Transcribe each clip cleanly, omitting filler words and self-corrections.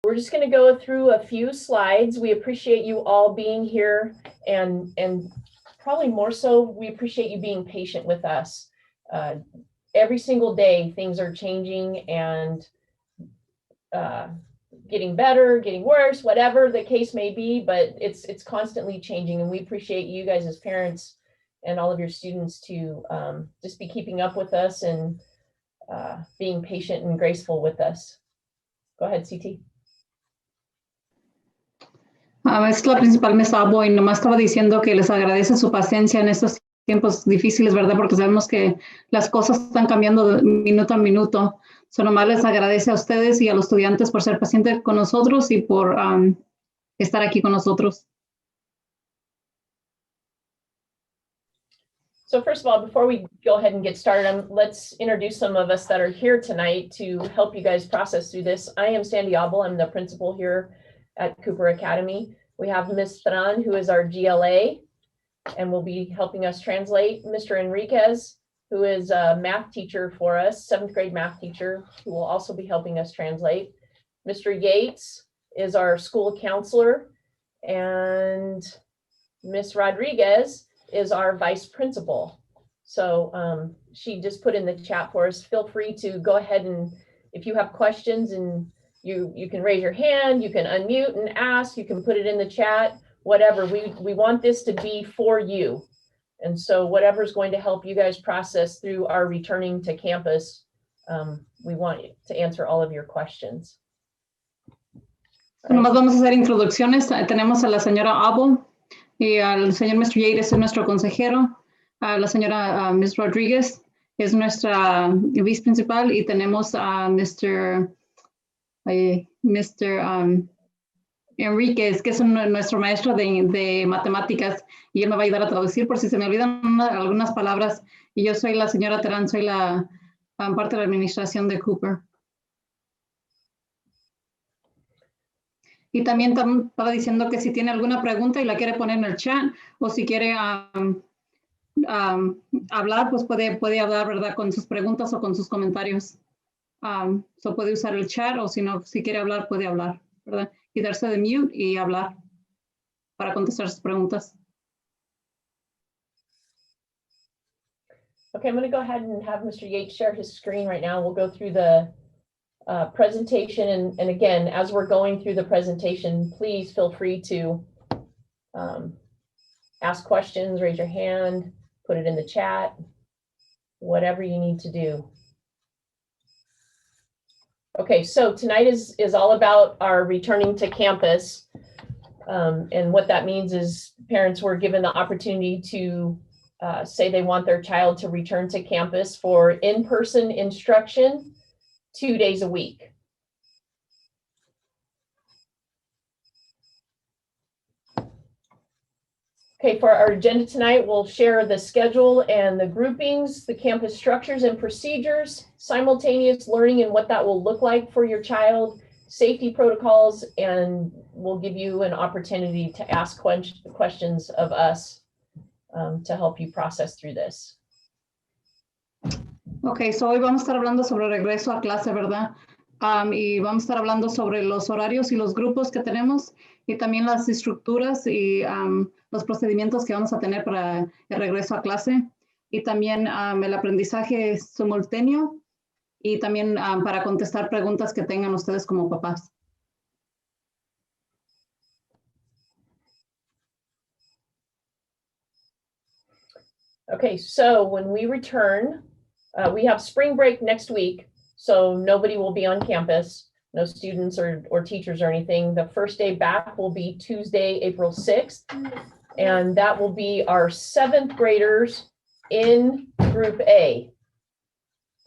We're just going to go through a few slides. We appreciate you all being here, and probably more so, we appreciate you being patient with us. Every single day, things are changing and getting better, getting worse, whatever the case may be, but it's constantly changing, and we appreciate you guys as parents and all of your students to just be keeping up with us and being patient and graceful with us. Go ahead, CT. Es la principal mesa, y nomás estaba diciendo que les agradece su paciencia en estos tiempos difíciles, ¿verdad? Porque sabemos que las cosas están cambiando de minuto a minuto. Nomás les agradece a ustedes y a los estudiantes por ser pacientes con nosotros y por estar aquí con nosotros. So first of all, before we go ahead and get started, let's introduce some of us that are here tonight to help you guys process through this. I am Sandy Abel. I'm the principal here at Cooper Academy. We have Ms. Tran, who is our GLA, and will be helping us translate. Mr. Enriquez, who is a math teacher for us, 7th grade math teacher, who will also be helping us translate. Mr. Yates is our school counselor, and Ms. Rodriguez is our vice principal. So she just put in the chat for us. Feel free to go ahead, and if you have questions, and you can raise your hand, you can unmute and ask, you can put it in the chat, whatever. We want this to be for you. And so whatever is going to help you guys process through our returning to campus, we want to answer all of your questions. Nomás vamos a hacer introducciones. Tenemos a la señora Abel y al señor Mr. Yates es nuestro consejero. A la señora Ms. Rodríguez es nuestra vice principal, y tenemos a Mr. Enriquez, que es nuestro maestro de matemáticas, y él me va a ayudar a traducir por si se me olvidan algunas palabras. Y yo soy la señora Terán, soy la parte de la administración de Cooper. Y también estaba diciendo que si tiene alguna pregunta y la quiere poner en el chat, o si quiere hablar, pues puede hablar, ¿verdad? Con sus preguntas o con sus comentarios. Puede usar el chat, o si no, si quiere hablar, puede hablar, ¿verdad? Quitarse de mute y hablar para contestar sus preguntas. Okay, I'm going to go ahead and have Mr. Yates share his screen right now. We'll go through the presentation, and again, as we're going through the presentation, please feel free to ask questions, raise your hand, put it in the chat, whatever you need to do. Okay, so tonight is all about our returning to campus. And what that means is parents were given the opportunity to say they want their child to return to campus for in-person instruction 2 days a week. Okay, for our agenda tonight, we'll share the schedule and the groupings, the campus structures and procedures, simultaneous learning and what that will look like for your child, safety protocols, and we'll give you an opportunity to ask questions of us to help you process through this. Ok, so hoy vamos a estar hablando sobre regreso a clase, ¿verdad? Y vamos a estar hablando sobre los horarios y los grupos que tenemos, y también las estructuras y los procedimientos que vamos a tener para el regreso a clase, y también el aprendizaje simultáneo, y también para contestar preguntas que tengan ustedes como papás. Okay, so when we return, we have spring break next week, so nobody will be on campus, no students or teachers or anything. The first day back will be Tuesday, April 6th, and that will be our 7th graders in Group A.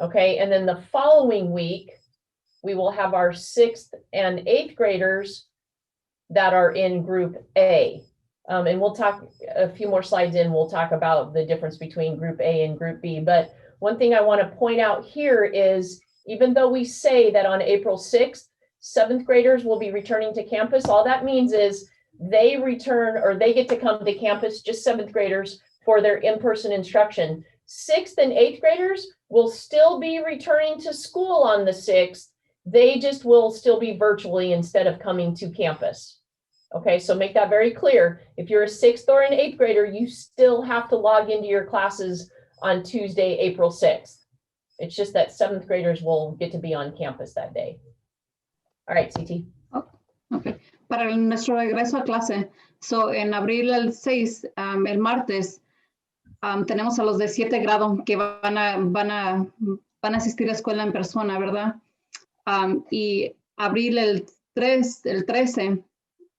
Okay, and then the following week, we will have our 6th and 8th graders that are in Group A. And we'll talk a few more slides in, we'll talk about the difference between Group A and Group B. But one thing I want to point out here is, even though we say that on April 6th, 7th graders will be returning to campus, all that means is they return, or they get to come to campus, just 7th graders, for their in-person instruction. 6th and 8th graders will still be returning to school on the 6th. They just will still be virtually instead of coming to campus. Okay, so make that very clear. If you're a 6th or an 8th grader, you still have to log into your classes on Tuesday, April 6th. It's just that 7th graders will get to be on campus that day. All right, CT. Oh, okay. Para nuestro regreso a clase, so en abril el 6, el martes, tenemos a los de 7 grado que van a asistir a escuela en persona, ¿verdad? Y abril el 13,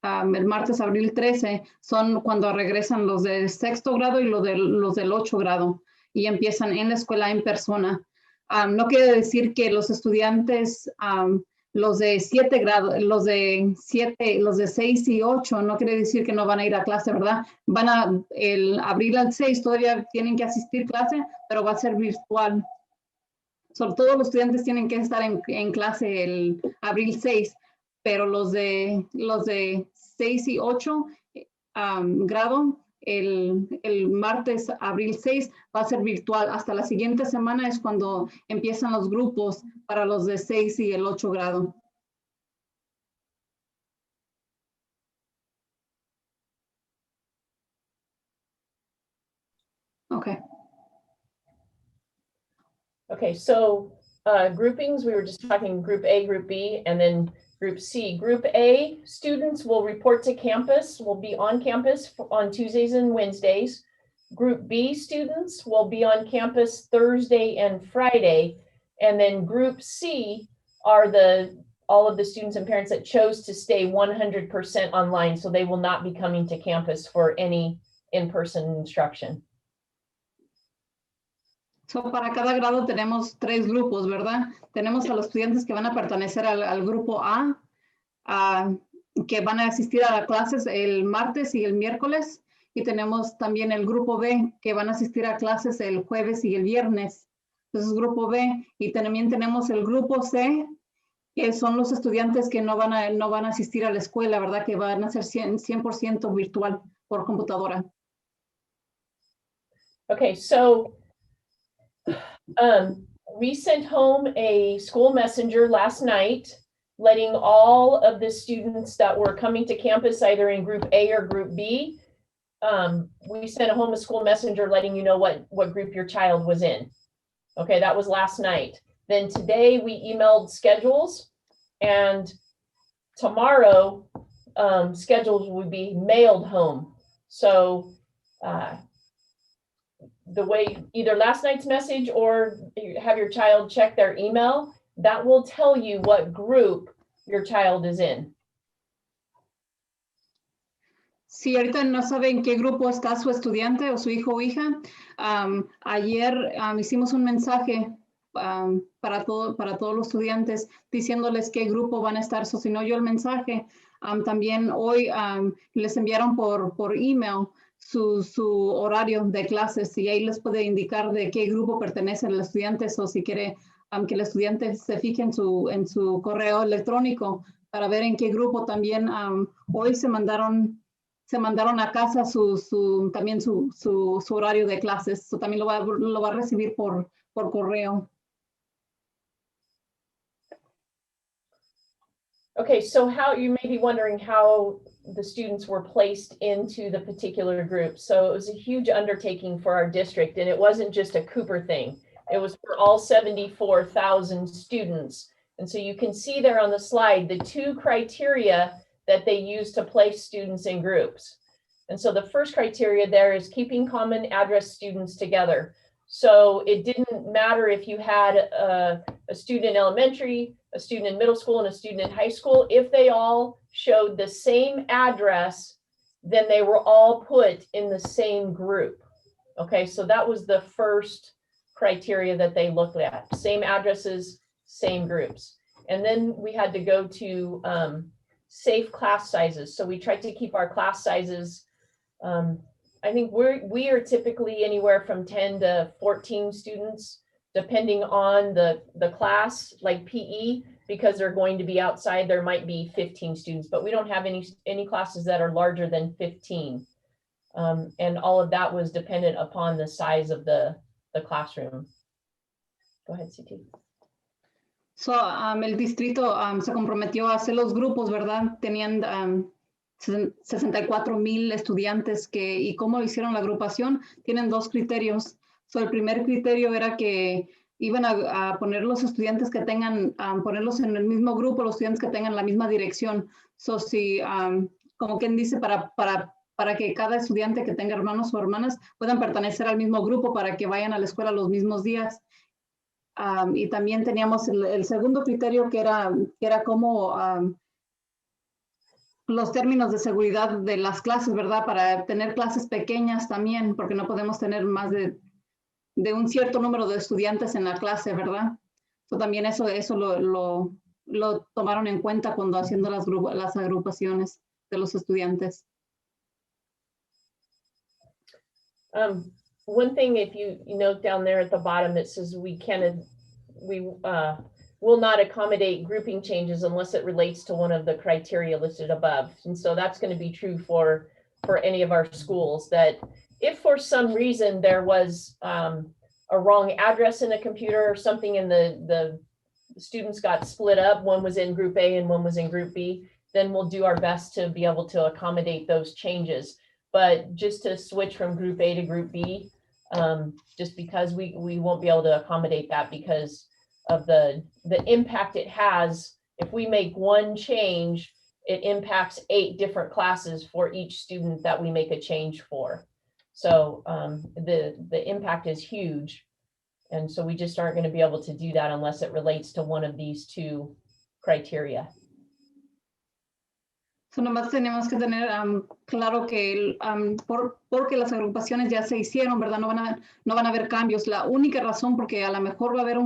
el martes abril 13, son cuando regresan los de 6º grado y los del 8 grado y empiezan en la escuela en persona. No quiere decir que los estudiantes, los de 7 grado, los de 6 y 8, no quiere decir que no van a ir a clase, ¿verdad? El abril al 6 todavía tienen que asistir a clase, pero va a ser virtual. Todos los estudiantes tienen que estar en clase el abril 6, pero los de 6 y 8 grado, el martes abril 6 va a ser virtual. Hasta la siguiente semana es cuando empiezan los grupos para los de 6 y el 8 grado. Okay. Okay, so groupings, we were just talking group A, group B, and then group C. Group A students will report to campus, will be on campus on Tuesdays and Wednesdays. Group B students will be on campus Thursday and Friday. And then group C are all of the students and parents that chose to stay 100% online. So they will not be coming to campus for any in-person instruction. So, para cada grado tenemos 3 grupos, ¿verdad? Tenemos a los estudiantes que van a pertenecer al grupo A, que van a asistir a las clases el martes y el miércoles. Y tenemos también el grupo B, que van a asistir a clases el jueves y el viernes. Entonces, grupo B. Y también tenemos el grupo C, que son los estudiantes que no van a asistir a la escuela, ¿verdad? Que van a ser 100% virtual por computadora. Okay, so we sent home a school messenger last night, letting all of the students that were coming to campus, either in group A or group B, we sent home a school messenger letting you know what group your child was in. Okay, that was last night. Then today we emailed schedules, and tomorrow schedules will be mailed home. So the way, either last night's message or you have your child check their email, that will tell you what group your child is in. Si ahorita no saben qué grupo está su estudiante o su hijo o hija, ayer hicimos un mensaje para todos los estudiantes diciéndoles qué grupo van a estar. So, si no oyó el mensaje, también hoy les enviaron por email su horario de clases y ahí les puede indicar de qué grupo pertenece el estudiante, o si quiere que el estudiante se fije en su correo electrónico para ver en qué grupo. También hoy se mandaron a casa también su horario de clases. So, también lo va a recibir por correo. Okay, so how you may be wondering how the students were placed into the particular group. So it was a huge undertaking for our district, and it wasn't just a Cooper thing. It was for all 74,000 students. And so you can see there on the slide the 2 criteria that they use to place students in groups. And so the first criteria there is keeping common address students together. So it didn't matter if you had a student in elementary, a student in middle school, and a student in high school. If they all showed the same address, then they were all put in the same group. Okay, so that was the first criteria that they looked at. Same addresses, same groups. And then we had to go to safe class sizes. So we tried to keep our class sizes. I think we are typically anywhere from 10 to 14 students, depending on the class, like PE, because they're going to be outside, there might be 15 students, but we don't have any classes that are larger than 15. And all of that was dependent upon the size of the classroom. Go ahead, CT. So, el distrito se comprometió a hacer los grupos, ¿verdad? Tenían 64,000 estudiantes y cómo hicieron la agrupación, tienen dos criterios. So, el primer criterio era que iban a poner los estudiantes que tengan, ponerlos en el mismo grupo, los estudiantes que tengan la misma dirección. So, si, como quien dice, para que cada estudiante que tenga hermanos o hermanas puedan pertenecer al mismo grupo para que vayan a la escuela los mismos días. Y también teníamos el segundo criterio que era cómo los términos de seguridad de las clases, ¿verdad? Para tener clases pequeñas también, porque no podemos tener más de un cierto número de estudiantes en la clase, ¿verdad? So, también eso lo tomaron en cuenta cuando haciendo las agrupaciones de los estudiantes. One thing, if you note down there at the bottom, it says we will not accommodate grouping changes unless it relates to one of the criteria listed above. And so that's going to be true for any of our schools, that if for some reason there was a wrong address in a computer or something and the students got split up, one was in group A and one was in group B, then we'll do our best to be able to accommodate those changes. But just to switch from group A to group B, just because we won't be able to accommodate that because of the impact it has. If we make one change, it impacts 8 different classes for each student that we make a change for. So the impact is huge. And so we just aren't going to be able to do that unless it relates to one of these 2 criteria. So, nomás tenemos que tener claro que porque las agrupaciones ya se hicieron, ¿verdad? No van a haber cambios. La única razón porque a lo mejor va a haber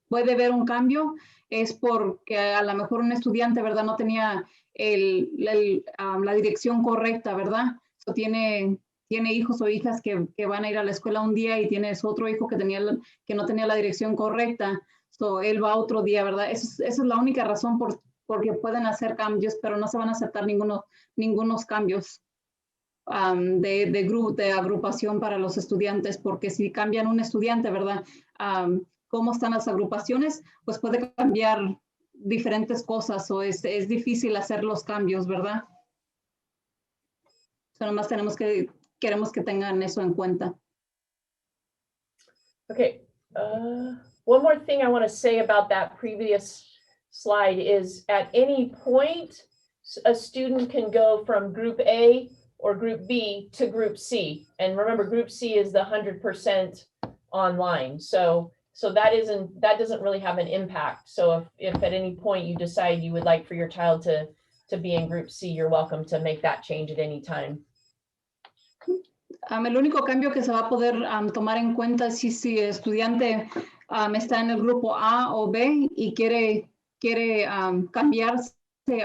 puede haber un cambio es porque a lo mejor un estudiante, ¿verdad? No tenía la dirección correcta, ¿verdad? So, tiene hijos o hijas que van a ir a la escuela un día y tienes otro hijo que no tenía la dirección correcta. So, él va otro día, ¿verdad? Esa es la única razón porque pueden hacer cambios, pero no se van a aceptar ningunos cambios de agrupación para los estudiantes, porque si cambian un estudiante, ¿verdad? Cómo están las agrupaciones, pues puede cambiar diferentes cosas o es difícil hacer los cambios, ¿verdad? So, nomás queremos que tengan eso en cuenta. Okay, one more thing I want to say about that previous slide is at any point, a student can go from group A or group B to group C. And remember, group C is the 100% online. So that doesn't really have an impact. So if at any point you decide you would like for your child to be in group C, you're welcome to make that change at any time. El único cambio que se va a poder tomar en cuenta es si el estudiante está en el grupo A o B y quiere cambiarse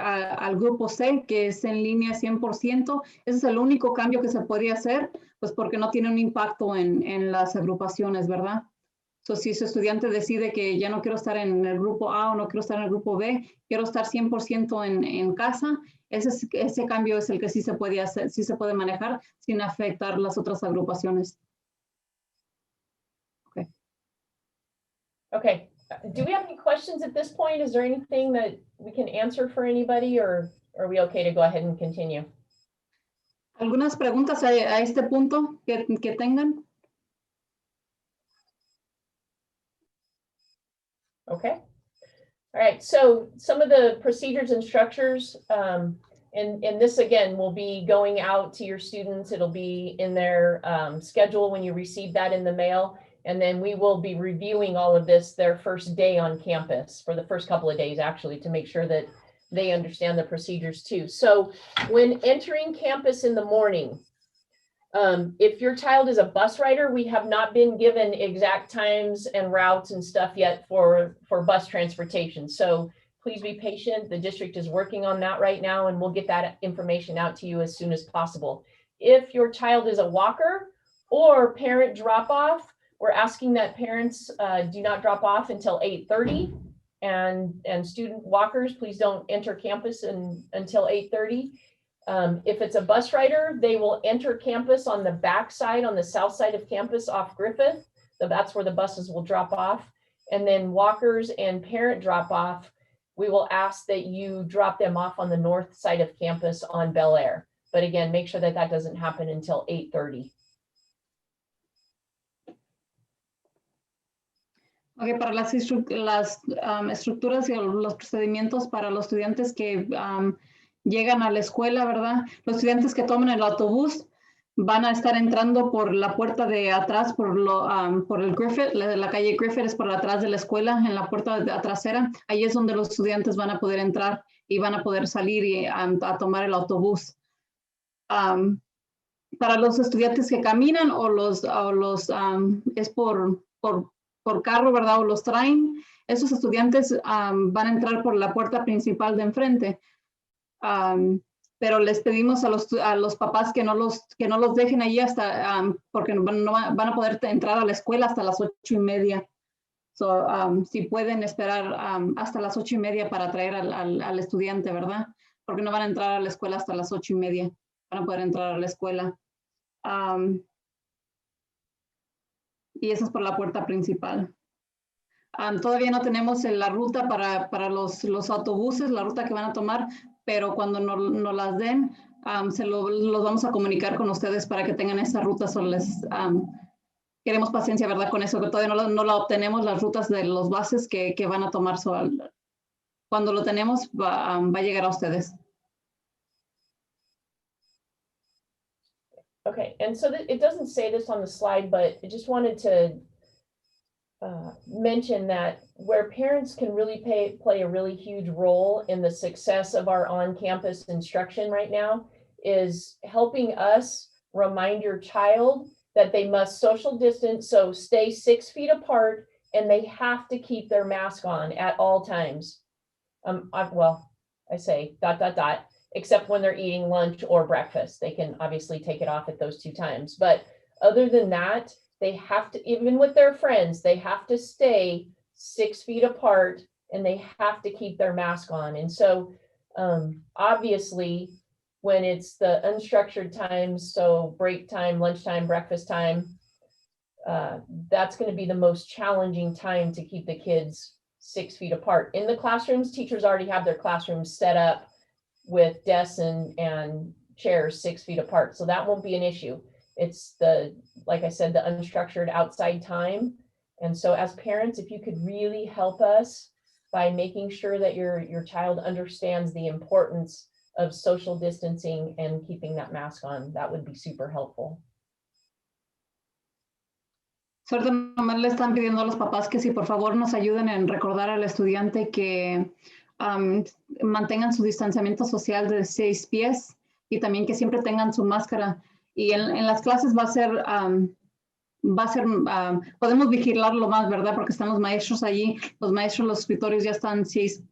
al grupo C, que es en línea 100%. Ese es el único cambio que se podría hacer, pues porque no tiene un impacto en las agrupaciones, ¿verdad? So, si su estudiante decide que ya no quiero estar en el grupo A o no quiero estar en el grupo B, quiero estar 100% en casa, ese cambio es el que sí se puede hacer, sí se puede manejar sin afectar las otras agrupaciones. Okay. Okay. Do we have any questions at this point? Is there anything that we can answer for anybody, or are we okay to go ahead and continue? ¿Algunas preguntas a este punto que tengan? Okay. All right. So some of the procedures and structures, and this again will be going out to your students. It'll be in their schedule when you receive that in the mail. And then we will be reviewing all of this their first day on campus, for the first couple of days, actually, to make sure that they understand the procedures too. So when entering campus in the morning, if your child is a bus rider, we have not been given exact times and routes and stuff yet for bus transportation. So please be patient. The district is working on that right now, and we'll get that information out to you as soon as possible. If your child is a walker or parent drop off, we're asking that parents do not drop off until 8:30, and student walkers, please don't enter campus until 8:30. If it's a bus rider, they will enter campus on the back side, on the south side of campus off Griffith. So that's where the buses will drop off. And then walkers and parent drop off, we will ask that you drop them off on the north side of campus on Bel Air. But again, make sure that that doesn't happen until 8:30. Ok, para las estructuras y los procedimientos para los estudiantes que llegan a la escuela, ¿verdad? Los estudiantes que toman el autobús van a estar entrando por la puerta de atrás, por el Griffith, la calle Griffith es por atrás de la escuela, en la puerta trasera. Ahí es donde los estudiantes van a poder entrar y van a poder salir y a tomar el autobús. Para los estudiantes que caminan o es por carro, ¿verdad? O los traen, esos estudiantes van a entrar por la puerta principal de enfrente. Pero les pedimos a los papás que no los dejen allí hasta, porque no van a poder entrar a la escuela hasta las 8:30. So, si pueden esperar hasta las 8:30 para traer al estudiante, ¿verdad? Porque no van a entrar a la escuela hasta las 8:30. Van a poder entrar a la escuela. Y eso es por la puerta principal. Todavía no tenemos la ruta para los autobuses, la ruta que van a tomar, pero cuando nos las den, los vamos a comunicar con ustedes para que tengan esa ruta. Queremos paciencia, ¿verdad? Con eso, que todavía no la obtenemos, las rutas de los buses que van a tomar. Cuando lo tenemos, va a llegar a ustedes. Okay, and so it doesn't say this on the slide, but I just wanted to mention that where parents can really play a really huge role in the success of our on-campus instruction right now is helping us remind your child that they must social distance, so stay 6 feet apart, and they have to keep their mask on at all times. I say ... except when they're eating lunch or breakfast. They can obviously take it off at those 2 times. But other than that, they have to, even with their friends, they have to stay 6 feet apart and they have to keep their mask on. And so obviously, when it's the unstructured times, so break time, lunchtime, breakfast time, that's going to be the most challenging time to keep the kids 6 feet apart. In the classrooms, teachers already have their classrooms set up with desks and chairs 6 feet apart. So that won't be an issue. It's like I said, the unstructured outside time. And so as parents, if you could really help us by making sure that your child understands the importance of social distancing and keeping that mask on, that would be super helpful. Suerte, nomás le están pidiendo a los papás que si por favor nos ayuden en recordar al estudiante que mantengan su distanciamiento social de 6 pies y también que siempre tengan su máscara. Y en las clases podemos vigilarlo más, ¿verdad? Porque están los maestros allí, los escritorios ya están 6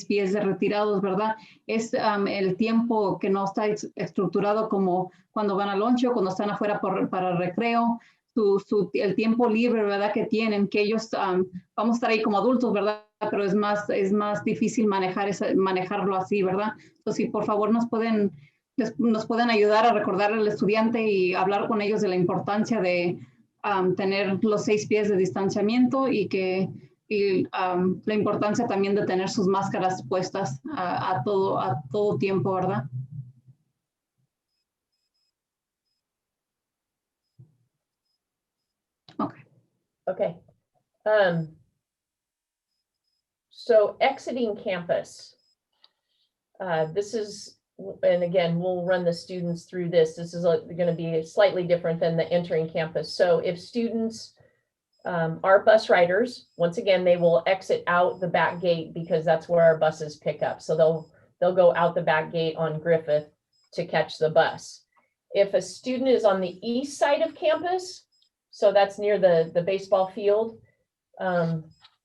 pies de retirados, ¿verdad? Es el tiempo que no está estructurado como cuando van al lunch o cuando están afuera para recreo. El tiempo libre, ¿verdad? Que tienen, que ellos vamos a estar ahí como adultos, ¿verdad? Pero es más difícil manejarlo así, ¿verdad? Entonces, si por favor nos pueden ayudar a recordar al estudiante y hablar con ellos de la importancia de tener los 6 pies de distanciamiento y la importancia también de tener sus máscaras puestas a todo tiempo, ¿verdad? Okay. So exiting campus. This is, and again, we'll run the students through this. This is going to be slightly different than the entering campus. So if students are bus riders, once again, they will exit out the back gate because that's where our buses pick up. So they'll go out the back gate on Griffith to catch the bus. If a student is on the east side of campus, so that's near the baseball field,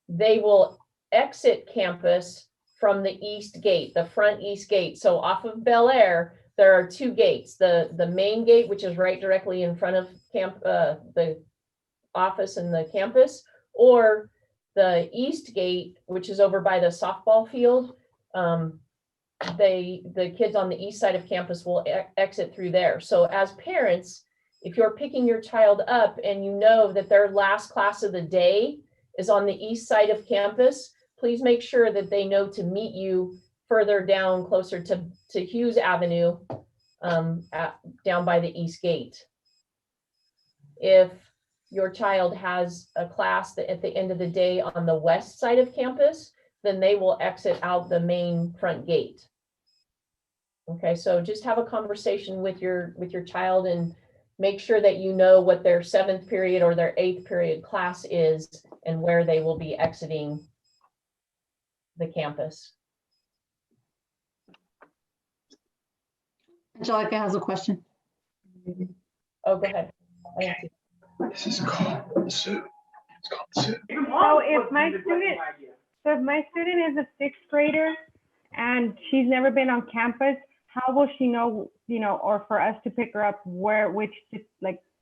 they will exit campus from the east gate, the front east gate. So off of Bel Air, there are 2 gates. The main gate, which is right directly in front of the office and the campus, or the east gate, which is over by the softball field. The kids on the east side of campus will exit through there. So as parents, if you're picking your child up and you know that their last class of the day is on the east side of campus, please make sure that they know to meet you further down, closer to Hughes Avenue, down by the east gate. If your child has a class that at the end of the day on the west side of campus, then they will exit out the main front gate. Okay, so just have a conversation with your child and make sure that you know what their 7th period or their 8th period class is and where they will be exiting the campus. Angelica has a question. Oh, go ahead. This is called the suit. It's called the suit. So if my student is a 6th grader and she's never been on campus, how will she know, or for us to pick her up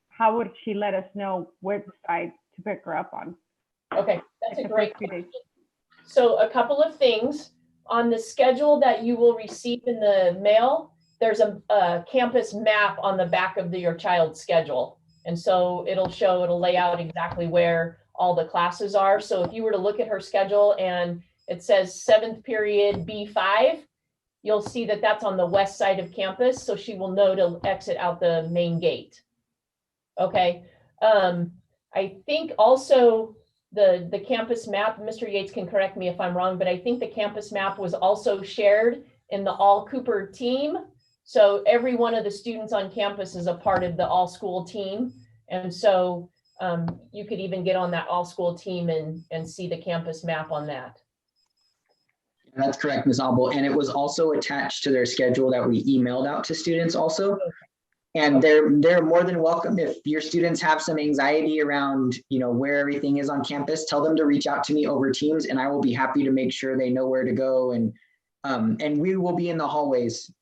how would she let us know which side to pick her up on? Okay, that's a great question. So a couple of things. On the schedule that you will receive in the mail, there's a campus map on the back of your child's schedule. And so it'll lay out exactly where all the classes are. So if you were to look at her schedule and it says 7th period B5, you'll see that that's on the west side of campus. So she will know to exit out the main gate. Okay. I think also the campus map, Mr. Yates can correct me if I'm wrong, but I think the campus map was also shared in the All Cooper team. So every one of the students on campus is a part of the all school team. And so you could even get on that all school team and see the campus map on that. That's correct, Ms. Abel. And it was also attached to their schedule that we emailed out to students also. And they're more than welcome. If your students have some anxiety around, where everything is on campus, tell them to reach out to me over Teams and I will be happy to make sure they know where to go. And we will be in the hallways,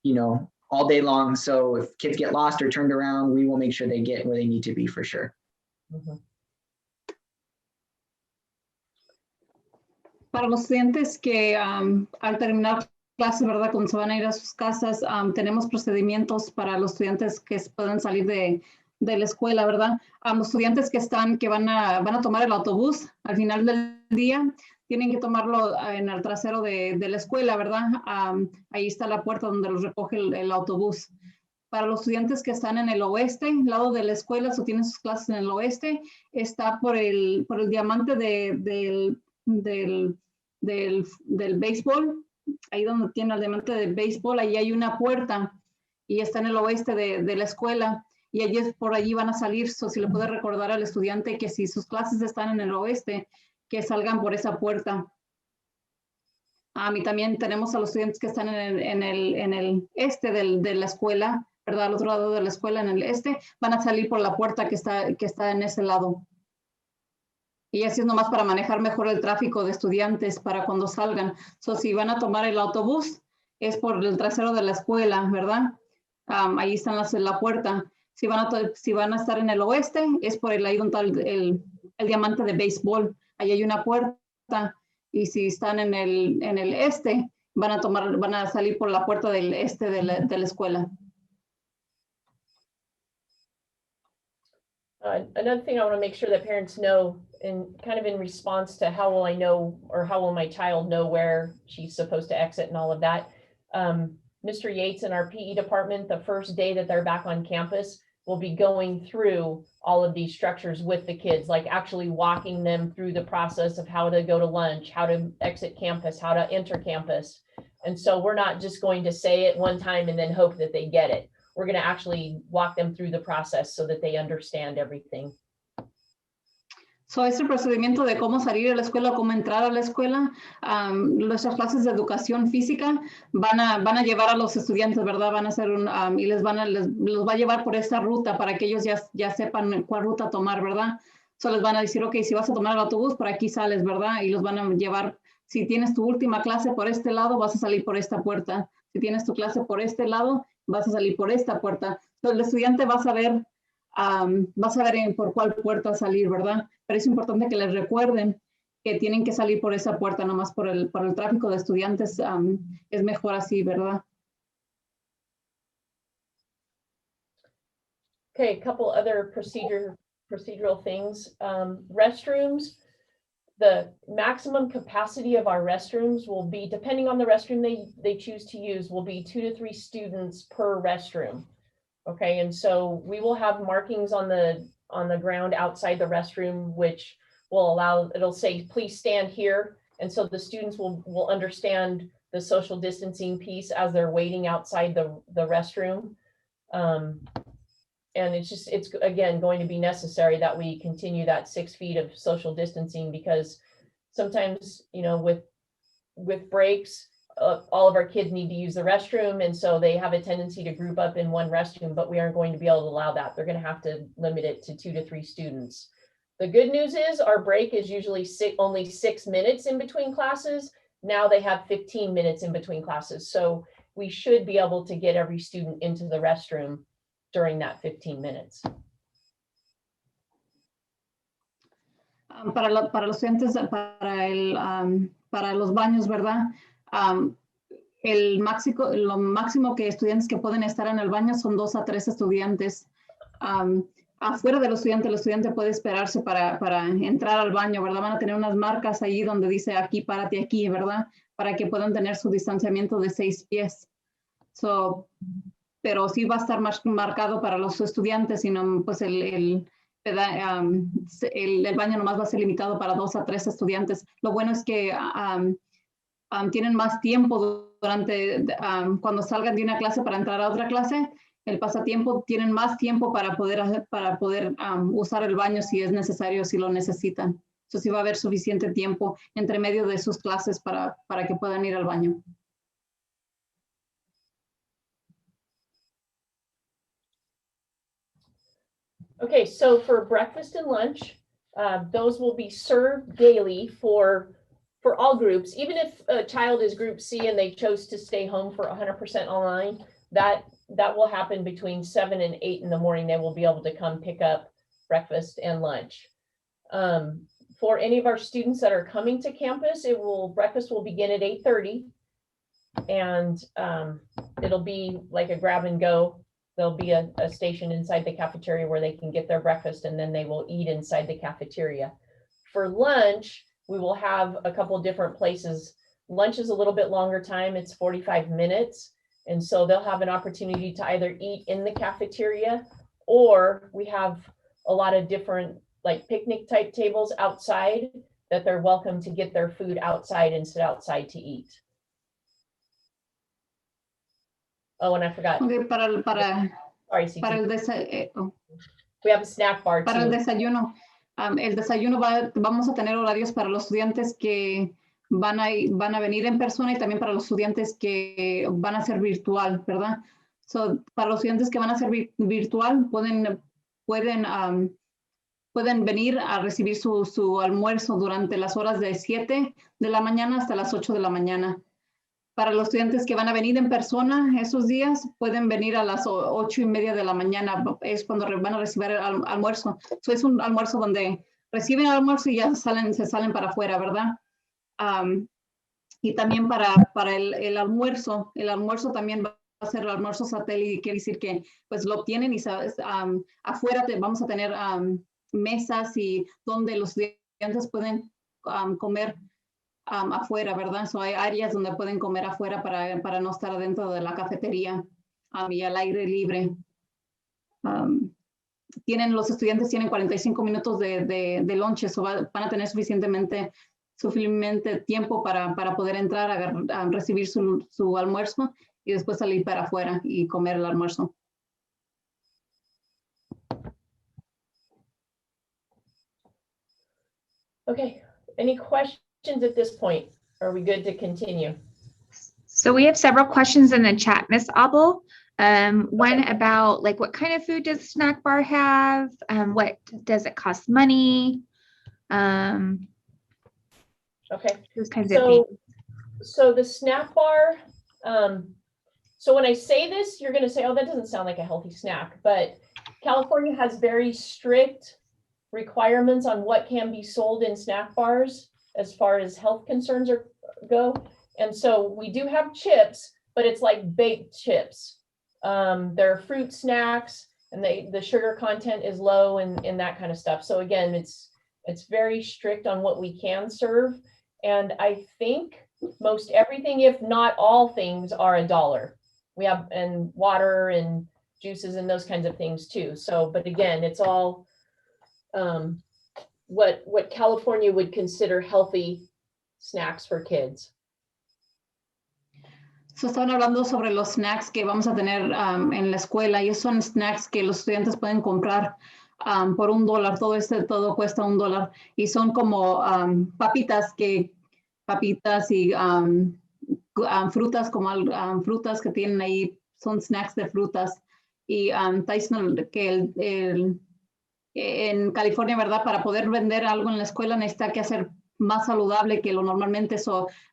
all day long. So if kids get lost or turned around, we will make sure they get where they need to be for sure. Mm-hmm. Para los estudiantes que al terminar clases, ¿verdad? Cuando se van a ir a sus casas, tenemos procedimientos para los estudiantes que puedan salir de la escuela, ¿verdad? Los estudiantes que van a tomar el autobús al final del día, tienen que tomarlo en el trasero de la escuela, ¿verdad? Ahí está la puerta donde los recoge el autobús. Para los estudiantes que están en el oeste, lado de la escuela, o tienen sus clases en el oeste, está por el diamante del béisbol, ahí donde tiene el diamante del béisbol, ahí hay una puerta y está en el oeste de la escuela y por allí van a salir. Si le puede recordar al estudiante que si sus clases están en el oeste, que salgan por esa puerta. Y también tenemos a los estudiantes que están en el este de la escuela, ¿verdad? Al otro lado de la escuela, en el este, van a salir por la puerta que está en ese lado. Y así es nomás para manejar mejor el tráfico de estudiantes para cuando salgan. Si van a tomar el autobús, es por el trasero de la escuela, ¿verdad? Ahí están la puerta. Si van a estar en el oeste, es por ahí donde está el diamante de béisbol. Ahí hay una puerta. Y si están en el este, van a salir por la puerta del este de la escuela. Another thing I want to make sure that parents know, and kind of in response to how will I know, or how will my child know where she's supposed to exit and all of that. Mr. Yates in our PE department, the first day that they're back on campus, will be going through all of these structures with the kids, like actually walking them through the process of how to go to lunch, how to exit campus, how to enter campus. And so we're not just going to say it one time and then hope that they get it. We're going to actually walk them through the process so that they understand everything. Es el procedimiento de cómo salir a la escuela, cómo entrar a la escuela. Nuestras clases de educación física van a llevar a los estudiantes, ¿verdad? Van a hacer y los va a llevar por esta ruta para que ellos ya sepan cuál ruta tomar, ¿verdad? Les van a decir, ok, si vas a tomar el autobús, por aquí sales, ¿verdad? Y los van a llevar, si tienes tu última clase por este lado, vas a salir por esta puerta. Si tienes tu clase por este lado, vas a salir por esta puerta. El estudiante va a saber por cuál puerta salir, ¿verdad? Pero es importante que les recuerden que tienen que salir por esa puerta, nomás por el tráfico de estudiantes. Es mejor así, ¿verdad? Okay, a couple other procedural things. Restrooms, the maximum capacity of our restrooms will be, depending on the restroom they choose to use, will be 2 to 3 students per restroom. Okay, and so we will have markings on the ground outside the restroom, which will allow, it'll say, please stand here. And so the students will understand the social distancing piece as they're waiting outside the restroom. And it's again going to be necessary that we continue that 6 feet of social distancing, because sometimes, you know, with breaks, all of our kids need to use the restroom, and so they have a tendency to group up in one restroom, but we aren't going to be able to allow that. They're going to have to limit it to 2 to 3 students. The good news is our break is usually only 6 minutes in between classes. Now they have 15 minutes in between classes. So we should be able to get every student into the restroom during that 15 minutes. Para los estudiantes, para los baños, ¿verdad? Lo máximo que estudiantes que pueden estar en el baño son 2 a 3 estudiantes. Afuera del estudiante, el estudiante puede esperarse para entrar al baño, ¿verdad? Van a tener unas marcas ahí donde dice aquí, párate aquí, ¿verdad? Para que puedan tener su distanciamiento de 6 pies. Pero sí va a estar más marcado para los estudiantes, sino pues el baño nomás va a ser limitado para 2 a 3 estudiantes. Lo bueno es que tienen más tiempo cuando salgan de una clase para entrar a otra clase. El pasatiempo, tienen más tiempo para poder usar el baño si es necesario, si lo necesitan. Entonces sí va a haber suficiente tiempo entre medio de sus clases para que puedan ir al baño. Okay, so for breakfast and lunch, those will be served daily for all groups. Even if a child is group C and they chose to stay home for 100% online, that will happen between 7 and 8 in the morning. They will be able to come pick up breakfast and lunch. For any of our students that are coming to campus, breakfast will begin at 8:30, and it'll be like a grab and go. There'll be a station inside the cafeteria where they can get their breakfast, and then they will eat inside the cafeteria. For lunch, we will have a couple different places. Lunch is a little bit longer time. It's 45 minutes. And so they'll have an opportunity to either eat in the cafeteria, or we have a lot of different like picnic type tables outside that they're welcome to get their food outside and sit outside to eat. Oh, and I forgot. Okay, Sorry, CT. We have a snack bar too. Para el desayuno. El desayuno vamos a tener horarios para los estudiantes que van a venir en persona y también para los estudiantes que van a ser virtual, ¿verdad? Para los estudiantes que van a ser virtual pueden venir a recibir su almuerzo durante las horas de 7 de la mañana hasta las 8 de la mañana. Para los estudiantes que van a venir en persona esos días, pueden venir a las 8:30 de la mañana, es cuando van a recibir el almuerzo. Es un almuerzo donde reciben el almuerzo y ya se salen para afuera, ¿verdad? Y también para el almuerzo también va a ser el almuerzo satélite, quiere decir que pues lo obtienen y afuera vamos a tener mesas y donde los estudiantes pueden comer afuera, ¿verdad? Hay áreas donde pueden comer afuera para no estar adentro de la cafetería y al aire libre. Los estudiantes tienen 45 minutos de lonche, van a tener suficientemente tiempo para poder entrar a recibir su almuerzo y después salir para afuera y comer el almuerzo. Okay, any questions at this point? Are we good to continue? So we have several questions in the chat, Miss Abel. One about like what kind of food does the snack bar have? What does it cost money? Okay. Those kinds of things. So the snack bar, so when I say this, you're going to say, oh, that doesn't sound like a healthy snack, but California has very strict requirements on what can be sold in snack bars as far as health concerns go. And so we do have chips, but it's like baked chips. They're fruit snacks, and the sugar content is low and that kind of stuff. So again, It's very strict on what we can serve. And I think most everything, if not all things, are $1. We have, and water and juices and those kinds of things too. So, but again, it's all what California would consider healthy snacks for kids. So, estaban hablando sobre los snacks que vamos a tener en la escuela, y son snacks que los estudiantes pueden comprar por $1. Todo cuesta $1, y son como papitas y frutas, como frutas que tienen ahí, son snacks de frutas. Y está diciendo que en California, ¿verdad? Para poder vender algo en la escuela necesita que hacer más saludable que lo normalmente.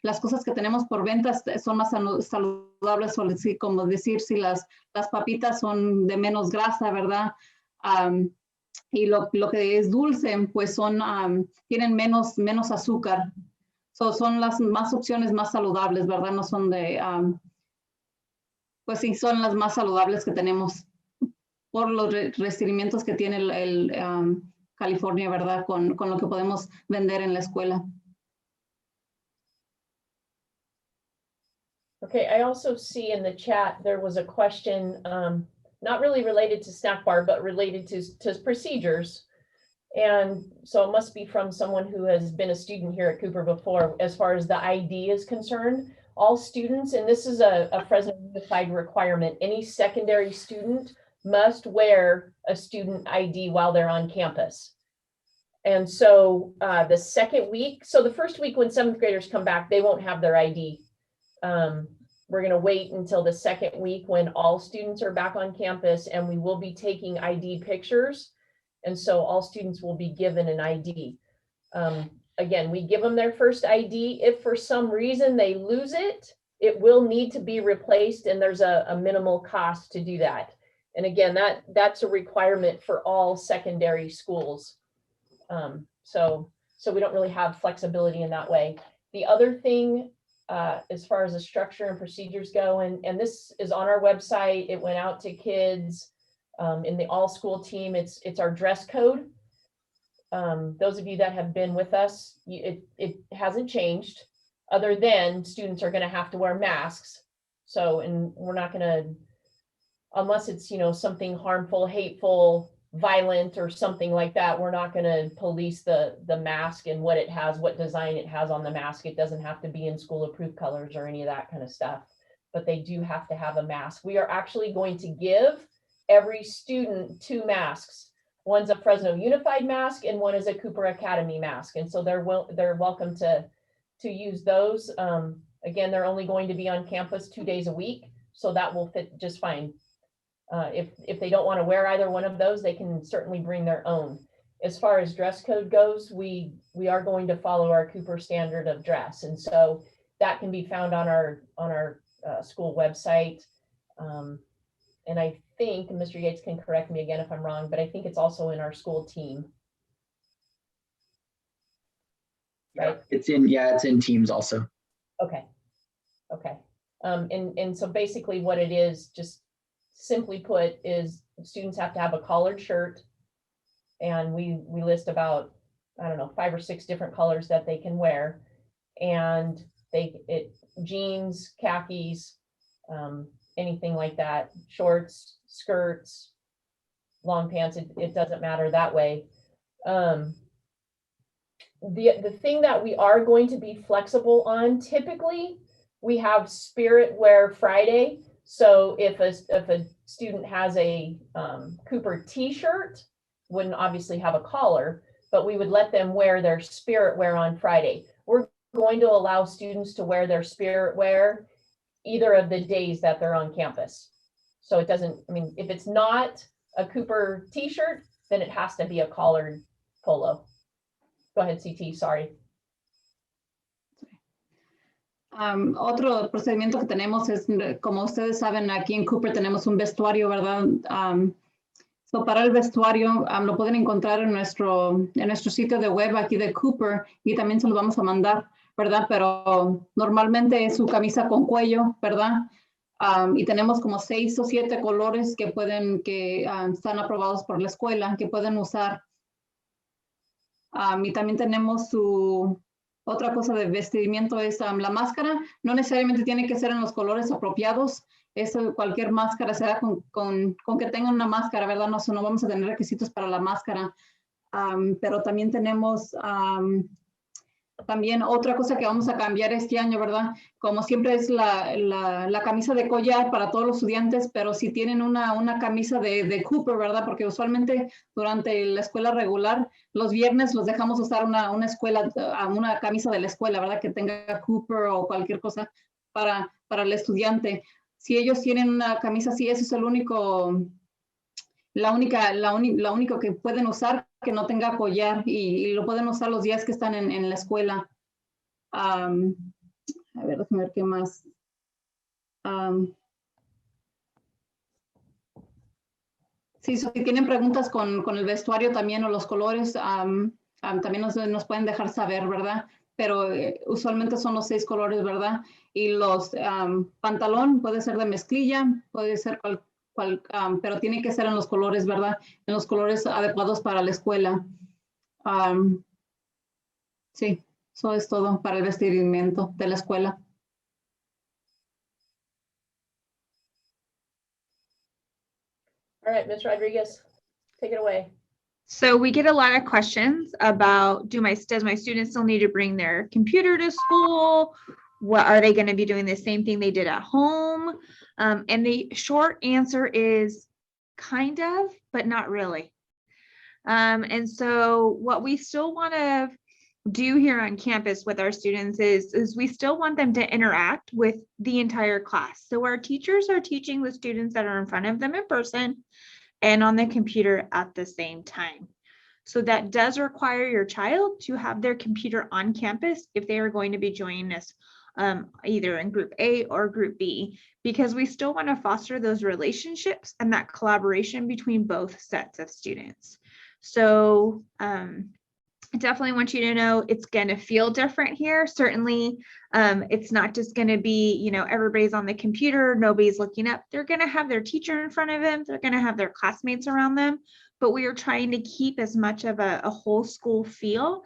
Las cosas que tenemos por ventas son más saludables, o sí, como decir, si las papitas son de menos grasa, ¿verdad? Y lo que es dulce, pues tienen menos azúcar. Son las más opciones más saludables, ¿verdad? No son pues sí, son las más saludables que tenemos por los requerimientos que tiene California, ¿verdad? Con lo que podemos vender en la escuela. Okay, I also see in the chat, there was a question, not really related to snack bar, but related to procedures. And so it must be from someone who has been a student here at Cooper before, as far as the ID is concerned. All students, and this is a Fresno Unified requirement, any secondary student must wear a student ID while they're on campus. And so the second week, so the first week when 7th graders come back, they won't have their ID. We're going to wait until the second week when all students are back on campus, and we will be taking ID pictures. And so all students will be given an ID. Again, we give them their first ID. If for some reason they lose it, it will need to be replaced, and there's a minimal cost to do that. And again, that's a requirement for all secondary schools. So we don't really have flexibility in that way. The other thing, as far as the structure and procedures go, and this is on our website, it went out to kids in the all school team, it's our dress code. Those of you that have been with us, it hasn't changed, other than students are going to have to wear masks. So, and we're not going to, unless it's, something harmful, hateful, violent, or something like that, we're not going to police the mask and what it has, what design it has on the mask. It doesn't have to be in school approved colors or any of that kind of stuff, but they do have to have a mask. We are actually going to give every student 2 masks. One's a Fresno Unified mask and one is a Cooper Academy mask. And so they're welcome to use those. Again, they're only going to be on campus 2 days a week, so that will fit just fine. If they don't want to wear either one of those, they can certainly bring their own. As far as dress code goes, we are going to follow our Cooper standard of dress. And so that can be found on our school website. And I think, and Mr. Yates can correct me again if I'm wrong, but I think it's also in our school team. Right? Yeah, it's in Teams also. Okay. And so basically what it is, just simply put, is students have to have a collared shirt, and we list about, I don't know, 5 or 6 different colors that they can wear, and jeans, khakis, anything like that, shorts, skirts, long pants, it doesn't matter that way. The thing that we are going to be flexible on, typically we have Spirit Wear Friday. So if a student has a Cooper t-shirt, wouldn't obviously have a collar, but we would let them wear their Spirit Wear on Friday. We're going to allow students to wear their Spirit Wear either of the days that they're on campus. So it doesn't, if it's not a Cooper t-shirt, then it has to be a collared polo. Go ahead, CT, sorry. Otro procedimiento que tenemos es, como ustedes saben, aquí en Cooper tenemos un vestuario, ¿verdad? So para el vestuario lo pueden encontrar en nuestro sitio de web aquí de Cooper, y también se lo vamos a mandar, ¿verdad? Pero normalmente es su camisa con cuello, ¿verdad? Y tenemos como 6 o 7 colores que están aprobados por la escuela, que pueden usar. Y también tenemos otra cosa de vestimiento es la máscara. No necesariamente tiene que ser en los colores apropiados. Cualquier máscara será con que tengan una máscara, ¿verdad? No vamos a tener requisitos para la máscara. Pero también tenemos también otra cosa que vamos a cambiar este año, ¿verdad? Como siempre es la camisa de collar para todos los estudiantes, pero si tienen una camisa de Cooper, ¿verdad? Porque usualmente durante la escuela regular, los viernes los dejamos usar una camisa de la escuela, ¿verdad? Que tenga Cooper o cualquier cosa para el estudiante. Si ellos tienen una camisa así, eso es el único... La única que pueden usar que no tenga collar y lo pueden usar los días que están en la escuela. A ver, déjame ver qué más. Sí, si tienen preguntas con el vestuario también o los colores, también nos pueden dejar saber, ¿verdad? Pero usualmente son los 6 colores, ¿verdad? Y los pantalón puede ser de mezclilla, puede ser pero tiene que ser en los colores, ¿verdad? En los colores adecuados para la escuela. Sí, eso es todo para el vestimiento de la escuela. All right, Ms. Rodriguez, take it away. So we get a lot of questions about does my student still need to bring their computer to school? What are they going to be doing the same thing they did at home? And the short answer is kind of, but not really. And so what we still want to do here on campus with our students is we still want them to interact with the entire class. So our teachers are teaching the students that are in front of them in person and on the computer at the same time. So that does require your child to have their computer on campus if they are going to be joining us either in group A or group B, because we still want to foster those relationships and that collaboration between both sets of students. So I definitely want you to know it's going to feel different here. Certainly, it's not just going to be, everybody's on the computer, nobody's looking up. They're going to have their teacher in front of them. They're going to have their classmates around them. But we are trying to keep as much of a whole school feel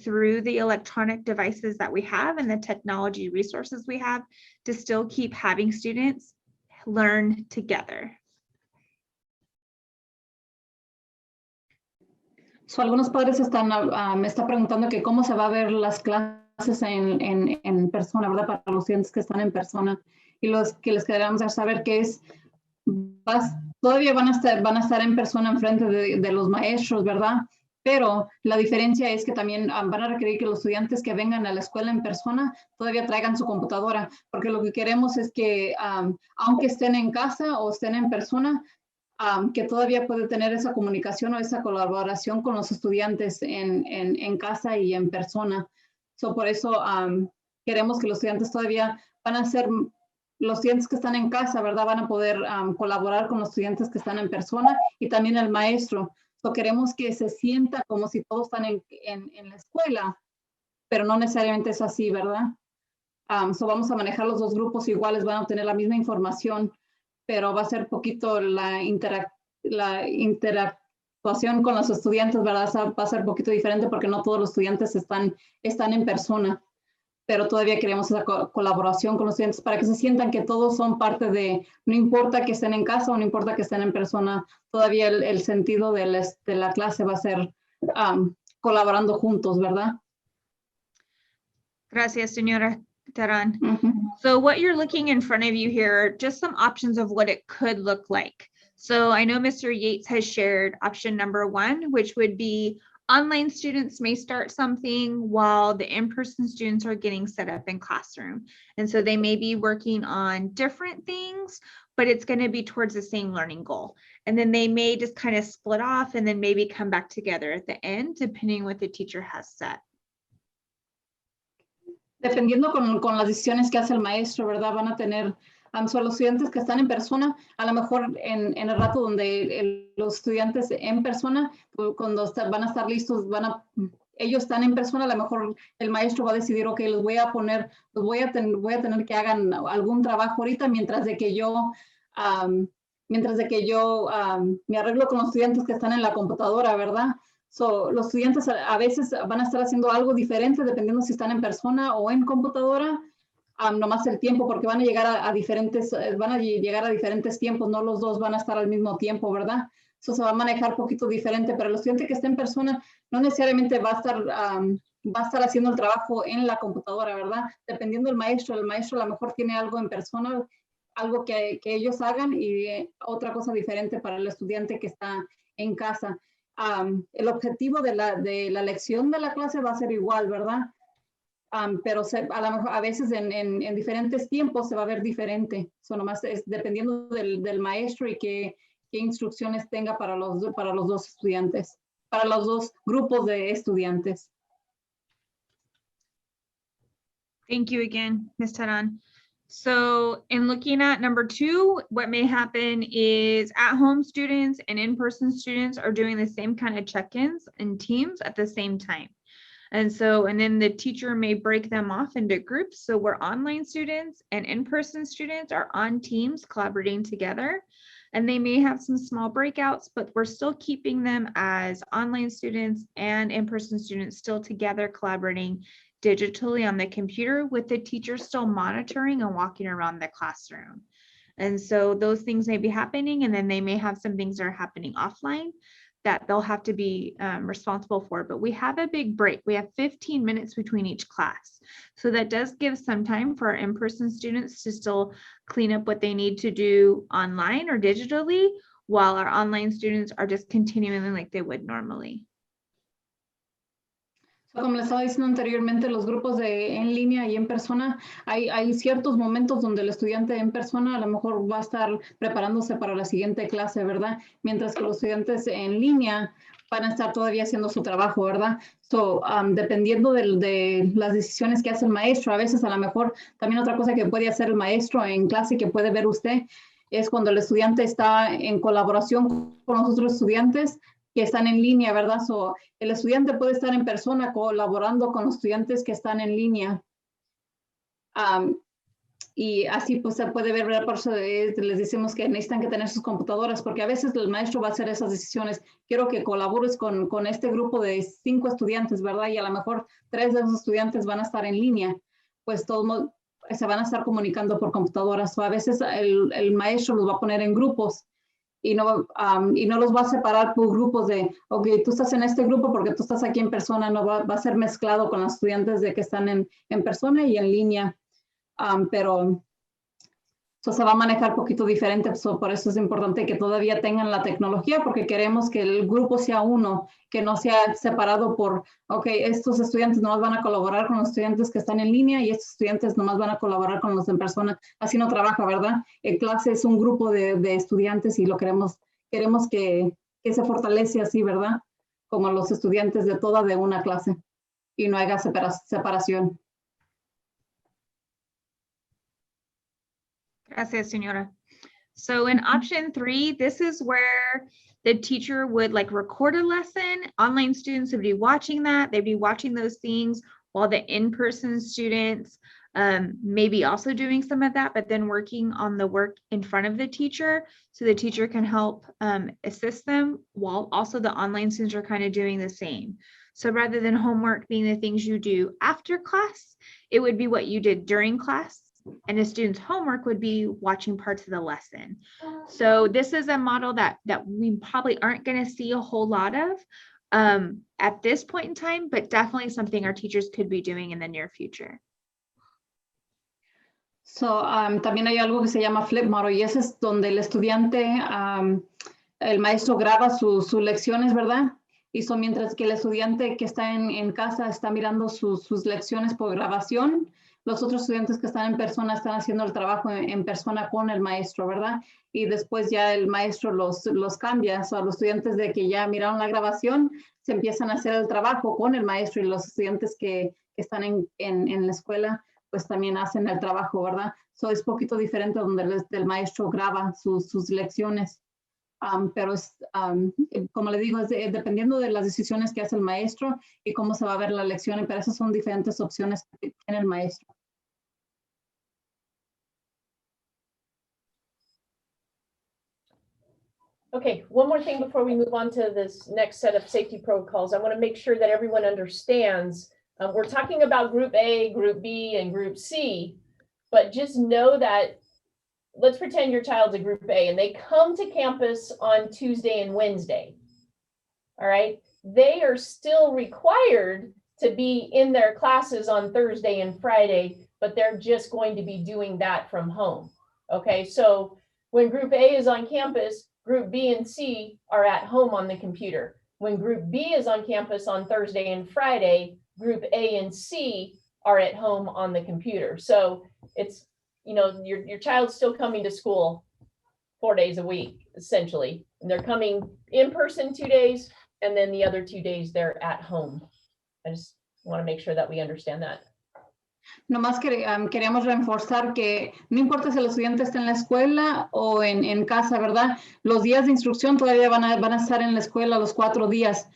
through the electronic devices that we have and the technology resources we have to still keep having students learn together. So, algunos padres me están preguntando que cómo se va a ver las clases en persona, ¿verdad? Para los estudiantes que están en persona. Y los que les queremos saber que todavía van a estar en persona enfrente de los maestros, ¿verdad? Pero la diferencia es que también van a requerir que los estudiantes que vengan a la escuela en persona todavía traigan su computadora, porque lo que queremos es que aunque estén en casa o estén en persona, que todavía puede tener esa comunicación o esa colaboración con los estudiantes en casa y en persona. Por eso queremos que los estudiantes todavía los estudiantes que están en casa, ¿verdad? Van a poder colaborar con los estudiantes que están en persona y también el maestro. Queremos que se sienta como si todos están en la escuela, pero no necesariamente es así, ¿verdad? Vamos a manejar los dos grupos iguales, van a obtener la misma información, pero va a ser poquito la interactuación con los estudiantes, ¿verdad? Va a ser un poquito diferente porque no todos los estudiantes están en persona, pero todavía queremos esa colaboración con los estudiantes para que se sientan que todos son parte no importa que estén en casa o no importa que estén en persona, todavía el sentido de la clase va a ser colaborando juntos, ¿verdad? Gracias, señora Taran. So what you're looking in front of you here are just some options of what it could look like. So I know Mr. Yates has shared option number 1, which would be online students may start something while the in-person students are getting set up in classroom. And so they may be working on different things, but it's going to be towards the same learning goal. And then they may just kind of split off and then maybe come back together at the end, depending what the teacher has set. Dependiendo con las decisiones que hace el maestro, ¿verdad? Van a tener los estudiantes que están en persona, a lo mejor en el rato donde los estudiantes en persona, cuando van a estar listos, ellos están en persona, a lo mejor el maestro va a decidir, ok, voy a tener que hagan algún trabajo ahorita mientras de que yo me arreglo con los estudiantes que están en la computadora, ¿verdad? So, los estudiantes a veces van a estar haciendo algo diferente dependiendo si están en persona o en computadora. Nomás el tiempo, porque van a llegar a diferentes tiempos, no los dos van a estar al mismo tiempo, ¿verdad? Eso se va a manejar un poquito diferente, pero el estudiante que esté en persona no necesariamente va a estar haciendo el trabajo en la computadora, ¿verdad? Dependiendo del maestro, el maestro a lo mejor tiene algo en persona, algo que ellos hagan y otra cosa diferente para el estudiante que está en casa. El objetivo de la lección de la clase va a ser igual, ¿verdad? Pero a lo mejor a veces en diferentes tiempos se va a ver diferente. Eso nomás es dependiendo del maestro y qué instrucciones tenga para los dos estudiantes, para los dos grupos de estudiantes. Thank you again, Ms. Taran. So in looking at number 2, what may happen is at-home students and in-person students are doing the same kind of check-ins in teams at the same time. And then the teacher may break them off into groups. So where online students and in-person students are on teams collaborating together, and they may have some small breakouts, but we're still keeping them as online students and in-person students still together collaborating digitally on the computer with the teacher still monitoring and walking around the classroom. And so those things may be happening, and then they may have some things that are happening offline that they'll have to be responsible for. But we have a big break. We have 15 minutes between each class. So that does give some time for our in-person students to still clean up what they need to do online or digitally, while our online students are just continuing like they would normally. Como les estaba diciendo anteriormente, los grupos en línea y en persona, hay ciertos momentos donde el estudiante en persona a lo mejor va a estar preparándose para la siguiente clase, ¿verdad? Mientras que los estudiantes en línea van a estar todavía haciendo su trabajo, ¿verdad? So, dependiendo de las decisiones que hace el maestro, a veces a lo mejor también otra cosa que puede hacer el maestro en clase que puede ver usted es cuando el estudiante está en colaboración con los otros estudiantes que están en línea, ¿verdad? So, el estudiante puede estar en persona colaborando con los estudiantes que están en línea. Y así pues se puede ver, ¿verdad? Por eso les decimos que necesitan que tener sus computadoras, porque a veces el maestro va a hacer esas decisiones. Quiero que colabores con este grupo de 5 estudiantes, ¿verdad? Y a lo mejor 3 de esos estudiantes van a estar en línea. Pues todos se van a estar comunicando por computadoras. O a veces el maestro los va a poner en grupos. Y no los va a separar por grupos de, ok, tú estás en este grupo porque tú estás aquí en persona, no va a ser mezclado con los estudiantes de que están en persona y en línea, pero se va a manejar un poquito diferente, por eso es importante que todavía tengan la tecnología, porque queremos que el grupo sea uno, que no sea separado por, ok, estos estudiantes nomás van a colaborar con los estudiantes que están en línea y estos estudiantes nomás van a colaborar con los en persona. Así no trabaja, ¿verdad? En clase es un grupo de estudiantes y lo queremos que se fortalece así, ¿verdad? Como los estudiantes de una clase y no haya separación. Gracias, señora. So in option 3, this is where the teacher would like record a lesson. Online students would be watching that. They'd be watching those things while the in-person students maybe also doing some of that, but then working on the work in front of the teacher so the teacher can help assist them, while also the online students are kind of doing the same. So rather than homework being the things you do after class, it would be what you did during class. And a student's homework would be watching parts of the lesson. So this is a model that we probably aren't going to see a whole lot of at this point in time, but definitely something our teachers could be doing in the near future. So, también hay algo que se llama flip model y ese es donde el estudiante, el maestro graba sus lecciones, ¿verdad? Y son mientras que el estudiante que está en casa está mirando sus lecciones por grabación, los otros estudiantes que están en persona están haciendo el trabajo en persona con el maestro, ¿verdad? Y después ya el maestro los cambia. So, los estudiantes de que ya miraron la grabación se empiezan a hacer el trabajo con el maestro y los estudiantes que están en la escuela pues también hacen el trabajo, ¿verdad? So, es poquito diferente donde el maestro graba sus lecciones. Pero es, como le digo, es dependiendo de las decisiones que hace el maestro y cómo se va a ver la lección, pero esas son diferentes opciones que tiene el maestro. Okay, one more thing before we move on to this next set of safety protocols. I want to make sure that everyone understands. We're talking about Group A, Group B, and Group C, but just know that, let's pretend your child's a Group A and they come to campus on Tuesday and Wednesday. All right, they are still required to be in their classes on Thursday and Friday, but they're just going to be doing that from home. Okay, so when Group A is on campus, Group B and C are at home on the computer. When Group B is on campus on Thursday and Friday, Group A and C are at home on the computer. So it's, you know, your child's still coming to school 4 days a week, essentially. And they're coming in person 2 days, and then the other 2 days they're at home. I just want to make sure that we understand that. Nomás queríamos reforzar que no importa si el estudiante está en la escuela o en casa, ¿verdad? Los días de instrucción todavía van a estar en la escuela los 4 días,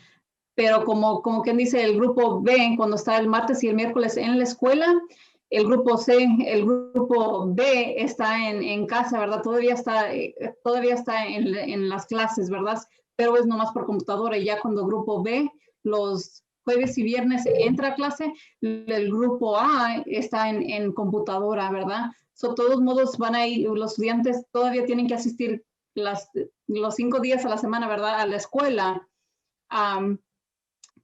pero como quien dice, el grupo B, cuando está el martes y el miércoles en la escuela, el grupo C, el grupo B está en casa, ¿verdad? Todavía está en las clases, ¿verdad? Pero es nomás por computadora, y ya cuando grupo B, los jueves y viernes entra a clase, el grupo A está en computadora, ¿verdad? So, todos modos van a ir, los estudiantes todavía tienen que asistir los 5 días a la semana, ¿verdad? A la escuela,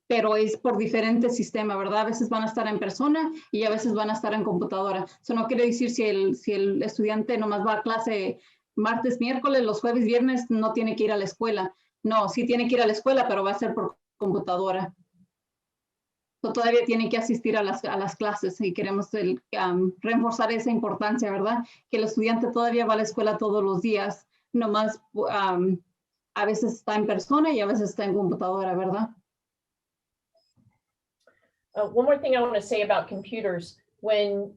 pero es por diferente sistema, ¿verdad? A veces van a estar en persona y a veces van a estar en computadora. Eso no quiere decir si el estudiante nomás va a clase martes, miércoles, los jueves, viernes, no tiene que ir a la escuela. No, sí tiene que ir a la escuela, pero va a ser por computadora. Todavía tienen que asistir a las clases, y queremos reforzar esa importancia, ¿verdad? Que el estudiante todavía va a la escuela todos los días, nomás a veces está en persona y a veces está en computadora, ¿verdad? One more thing I want to say about computers, when,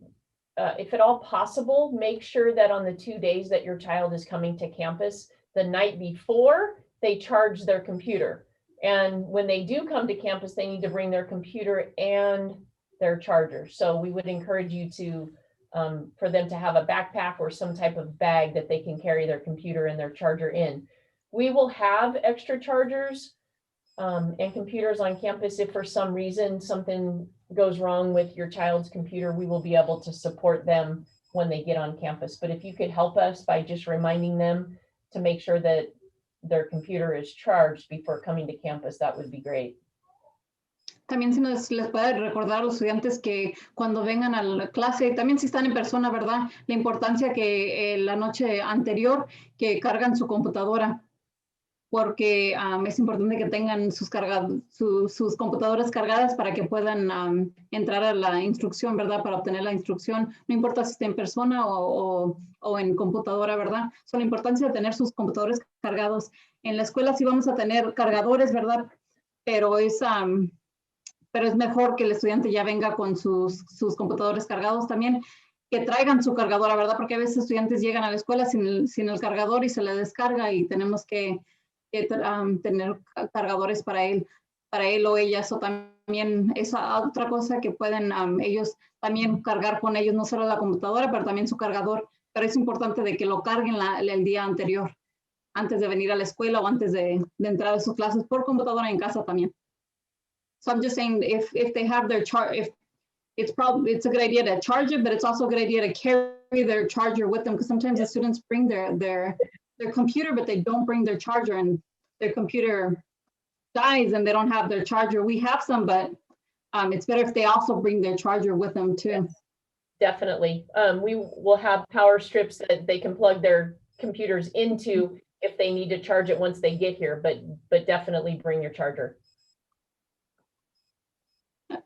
if at all possible, make sure that on the 2 days that your child is coming to campus, the night before, they charge their computer. And when they do come to campus, they need to bring their computer and their charger. So we would encourage you to, for them to have a backpack or some type of bag that they can carry their computer and their charger in. We will have extra chargers and computers on campus. If for some reason something goes wrong with your child's computer, we will be able to support them when they get on campus. But if you could help us by just reminding them to make sure that their computer is charged before coming to campus, that would be great. También si les puede recordar a los estudiantes que cuando vengan a la clase, también si están en persona, ¿verdad? La importancia que la noche anterior que cargan su computadora, porque es importante que tengan sus computadoras cargadas para que puedan entrar a la instrucción, ¿verdad? Para obtener la instrucción, no importa si está en persona o en computadora, ¿verdad? La importancia de tener sus computadores cargados. En la escuela sí vamos a tener cargadores, ¿verdad? Pero es mejor que el estudiante ya venga con sus computadores cargados también, que traigan su cargadora, ¿verdad? Porque a veces estudiantes llegan a la escuela sin el cargador y se le descarga, y tenemos que tener cargadores para él o ella. Eso también es otra cosa que pueden ellos también cargar con ellos, no solo la computadora, pero también su cargador. Pero es importante de que lo carguen el día anterior, antes de venir a la escuela o antes de entrar a sus clases, por computadora en casa también. So I'm just saying, if they have their it's a good idea to charge it, but it's also a good idea to carry their charger with them, because sometimes the students bring their computer, but they don't bring their charger, and their computer dies and they don't have their charger. We have some, but it's better if they also bring their charger with them too. Yes, definitely. We will have power strips that they can plug their computers into if they need to charge it once they get here, but definitely bring your charger.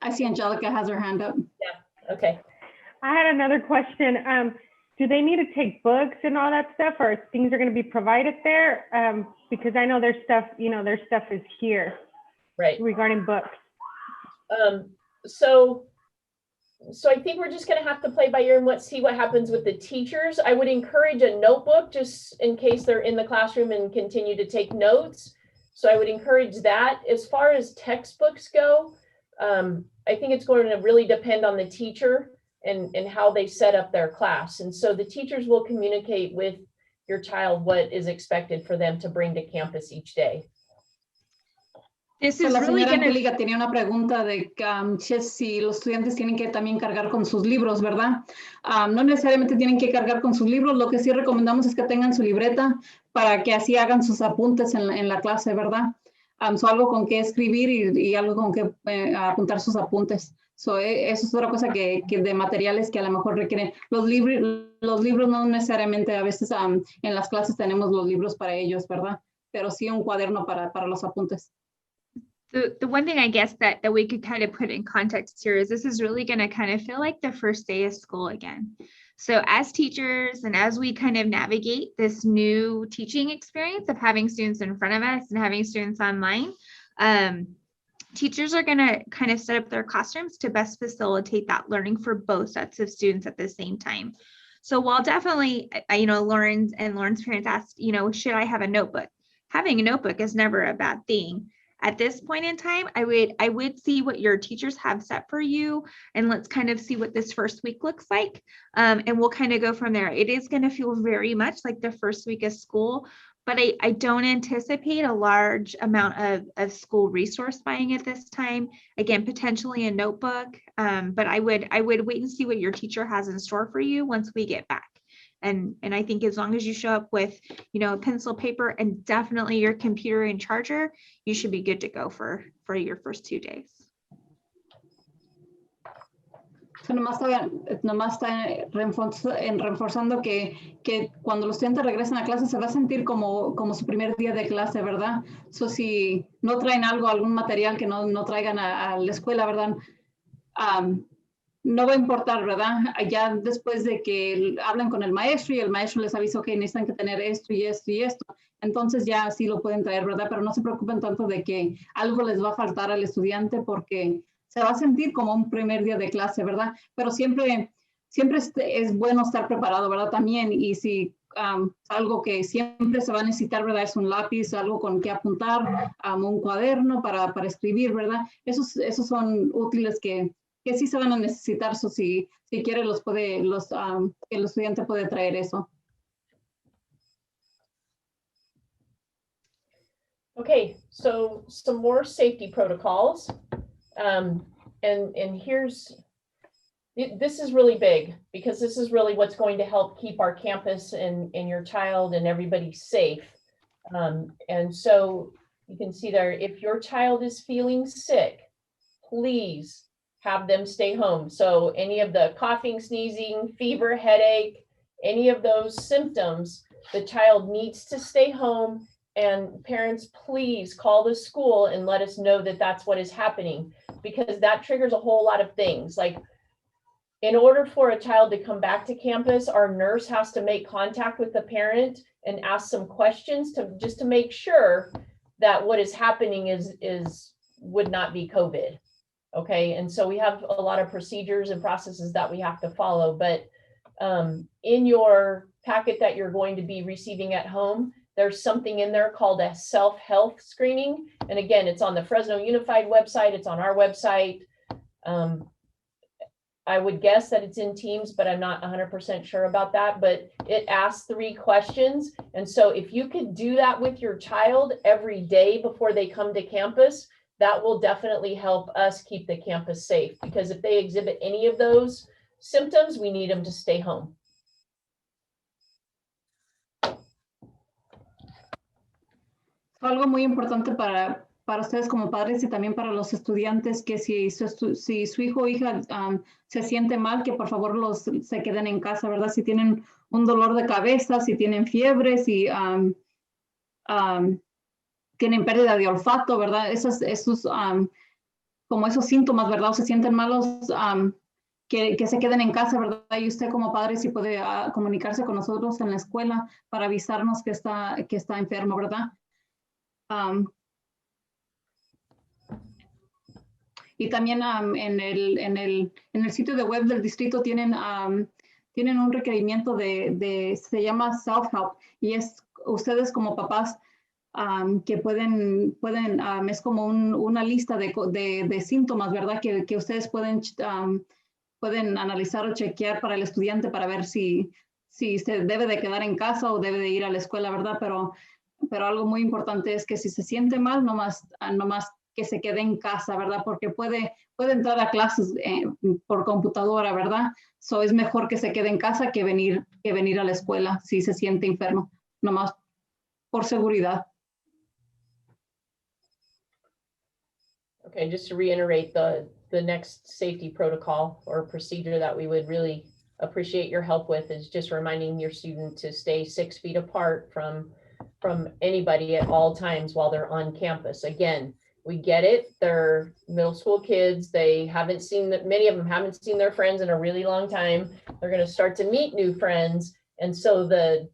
I see Angelica has her hand up. Yeah, okay. I had another question. Do they need to take books and all that stuff, or things are going to be provided there? Because I know their stuff is here. Right. Regarding books. So I think we're just going to have to play by ear and see what happens with the teachers. I would encourage a notebook just in case they're in the classroom and continue to take notes. So I would encourage that. As far as textbooks go, I think it's going to really depend on the teacher and how they set up their class. And so the teachers will communicate with your child what is expected for them to bring to campus each day. This So is la really señora gonna, Angélica tenía una pregunta de si los estudiantes tienen que también cargar con sus libros, ¿verdad? No necesariamente tienen que cargar con sus libros, lo que sí recomendamos es que tengan su libreta para que así hagan sus apuntes en la clase, ¿verdad? So algo con que escribir y algo con que apuntar sus apuntes. So, eso es otra cosa que de materiales que a lo mejor requieren. Los libros no necesariamente, a veces en las clases tenemos los libros para ellos, ¿verdad? Pero sí un cuaderno para los apuntes. the one thing I guess that we could kind of put in context here is this is really going to kind of feel like the first day of school again. So as teachers and as we kind of navigate this new teaching experience of having students in front of us and having students online, teachers are going to kind of set up their classrooms to best facilitate that learning for both sets of students at the same time. So while definitely, Lauren's parents asked, should I have a notebook? Having a notebook is never a bad thing. At this point in time, I would see what your teachers have set for you, and let's kind of see what this first week looks like. And we'll kind of go from there. It is going to feel very much like the first week of school, but I don't anticipate a large amount of school resource buying at this time. Again, potentially a notebook, but I would wait and see what your teacher has in store for you once we get back. And I think as long as you show up with, a pencil, paper, and definitely your computer and charger, you should be good to go for your first 2 days. So nomás está reforzando que cuando los estudiantes regresan a clase se va a sentir como su primer día de clase, ¿verdad? So si no traen algún material que no traigan a la escuela, ¿verdad? No va a importar, ¿verdad? Ya después de que hablan con el maestro y el maestro les avisa que necesitan que tener esto y esto y esto, entonces ya sí lo pueden traer, ¿verdad? Pero no se preocupen tanto de que algo les va a faltar al estudiante porque se va a sentir como un primer día de clase, ¿verdad? Pero siempre es bueno estar preparado, ¿verdad? También, y si algo que siempre se va a necesitar, ¿verdad? Es un lápiz, algo con que apuntar, un cuaderno para escribir, ¿verdad? Esos son útiles que sí se van a necesitar, so si quiere el estudiante puede traer eso. Okay, so some more safety protocols. And this is really big because this is really what's going to help keep our campus and your child and everybody safe. And so you can see there, if your child is feeling sick, please have them stay home. So any of the coughing, sneezing, fever, headache, any of those symptoms, the child needs to stay home, and parents, please call the school and let us know that that's what is happening, because that triggers a whole lot of things. Like, in order for a child to come back to campus, our nurse has to make contact with the parent and ask some questions just to make sure that what is happening would not be COVID. Okay, and so we have a lot of procedures and processes that we have to follow, but in your packet that you're going to be receiving at home, there's something in there called a self-health screening. And again, it's on the Fresno Unified website, it's on our website. I would guess that it's in Teams, but I'm not 100% sure about that, but it asks 3 questions. And so if you could do that with your child every day before they come to campus, that will definitely help us keep the campus safe, because if they exhibit any of those symptoms, we need them to stay home. Algo muy importante para ustedes como padres y también para los estudiantes, que si su hijo o hija se siente mal, que por favor se queden en casa, ¿verdad? Si tienen un dolor de cabeza, si tienen fiebre, si tienen pérdida de olfato, ¿verdad? Como esos síntomas, ¿verdad? O se sienten malos, que se queden en casa, ¿verdad? Y usted como padre sí puede comunicarse con nosotros en la escuela para avisarnos que está enfermo, ¿verdad? Y también en el sitio de web del distrito tienen un requerimiento se llama self-help, y es ustedes como papás que pueden es como una lista de síntomas, ¿verdad? Que ustedes pueden analizar o chequear para el estudiante para ver si si se debe de quedar en casa o debe de ir a la escuela, ¿verdad? Pero algo muy importante es que si se siente mal, nomás que se quede en casa, ¿verdad? Porque puede entrar a clases por computadora, ¿verdad? So es mejor que se quede en casa que venir a la escuela si se siente enfermo, nomás por seguridad. Okay, just to reiterate, the next safety protocol or procedure that we would really appreciate your help with is just reminding your student to stay 6 feet apart from anybody at all times while they're on campus. Again, we get it. They're middle school kids. They haven't seen that. Many of them haven't seen their friends in a really long time. They're going to start to meet new friends. And so the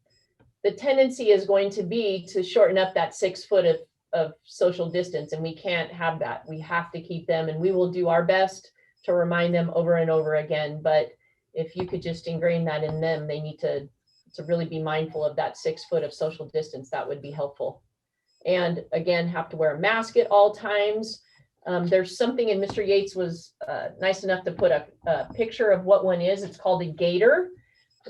tendency is going to be to shorten up that 6 foot of social distance. And we can't have that. We have to keep them, and we will do our best to remind them over and over again. But if you could just ingrain that in them, they need to really be mindful of that 6 foot of social distance. That would be helpful. And again, have to wear a mask at all times. There's something, and Mr. Yates was nice enough to put a picture of what one is. It's called a gaiter.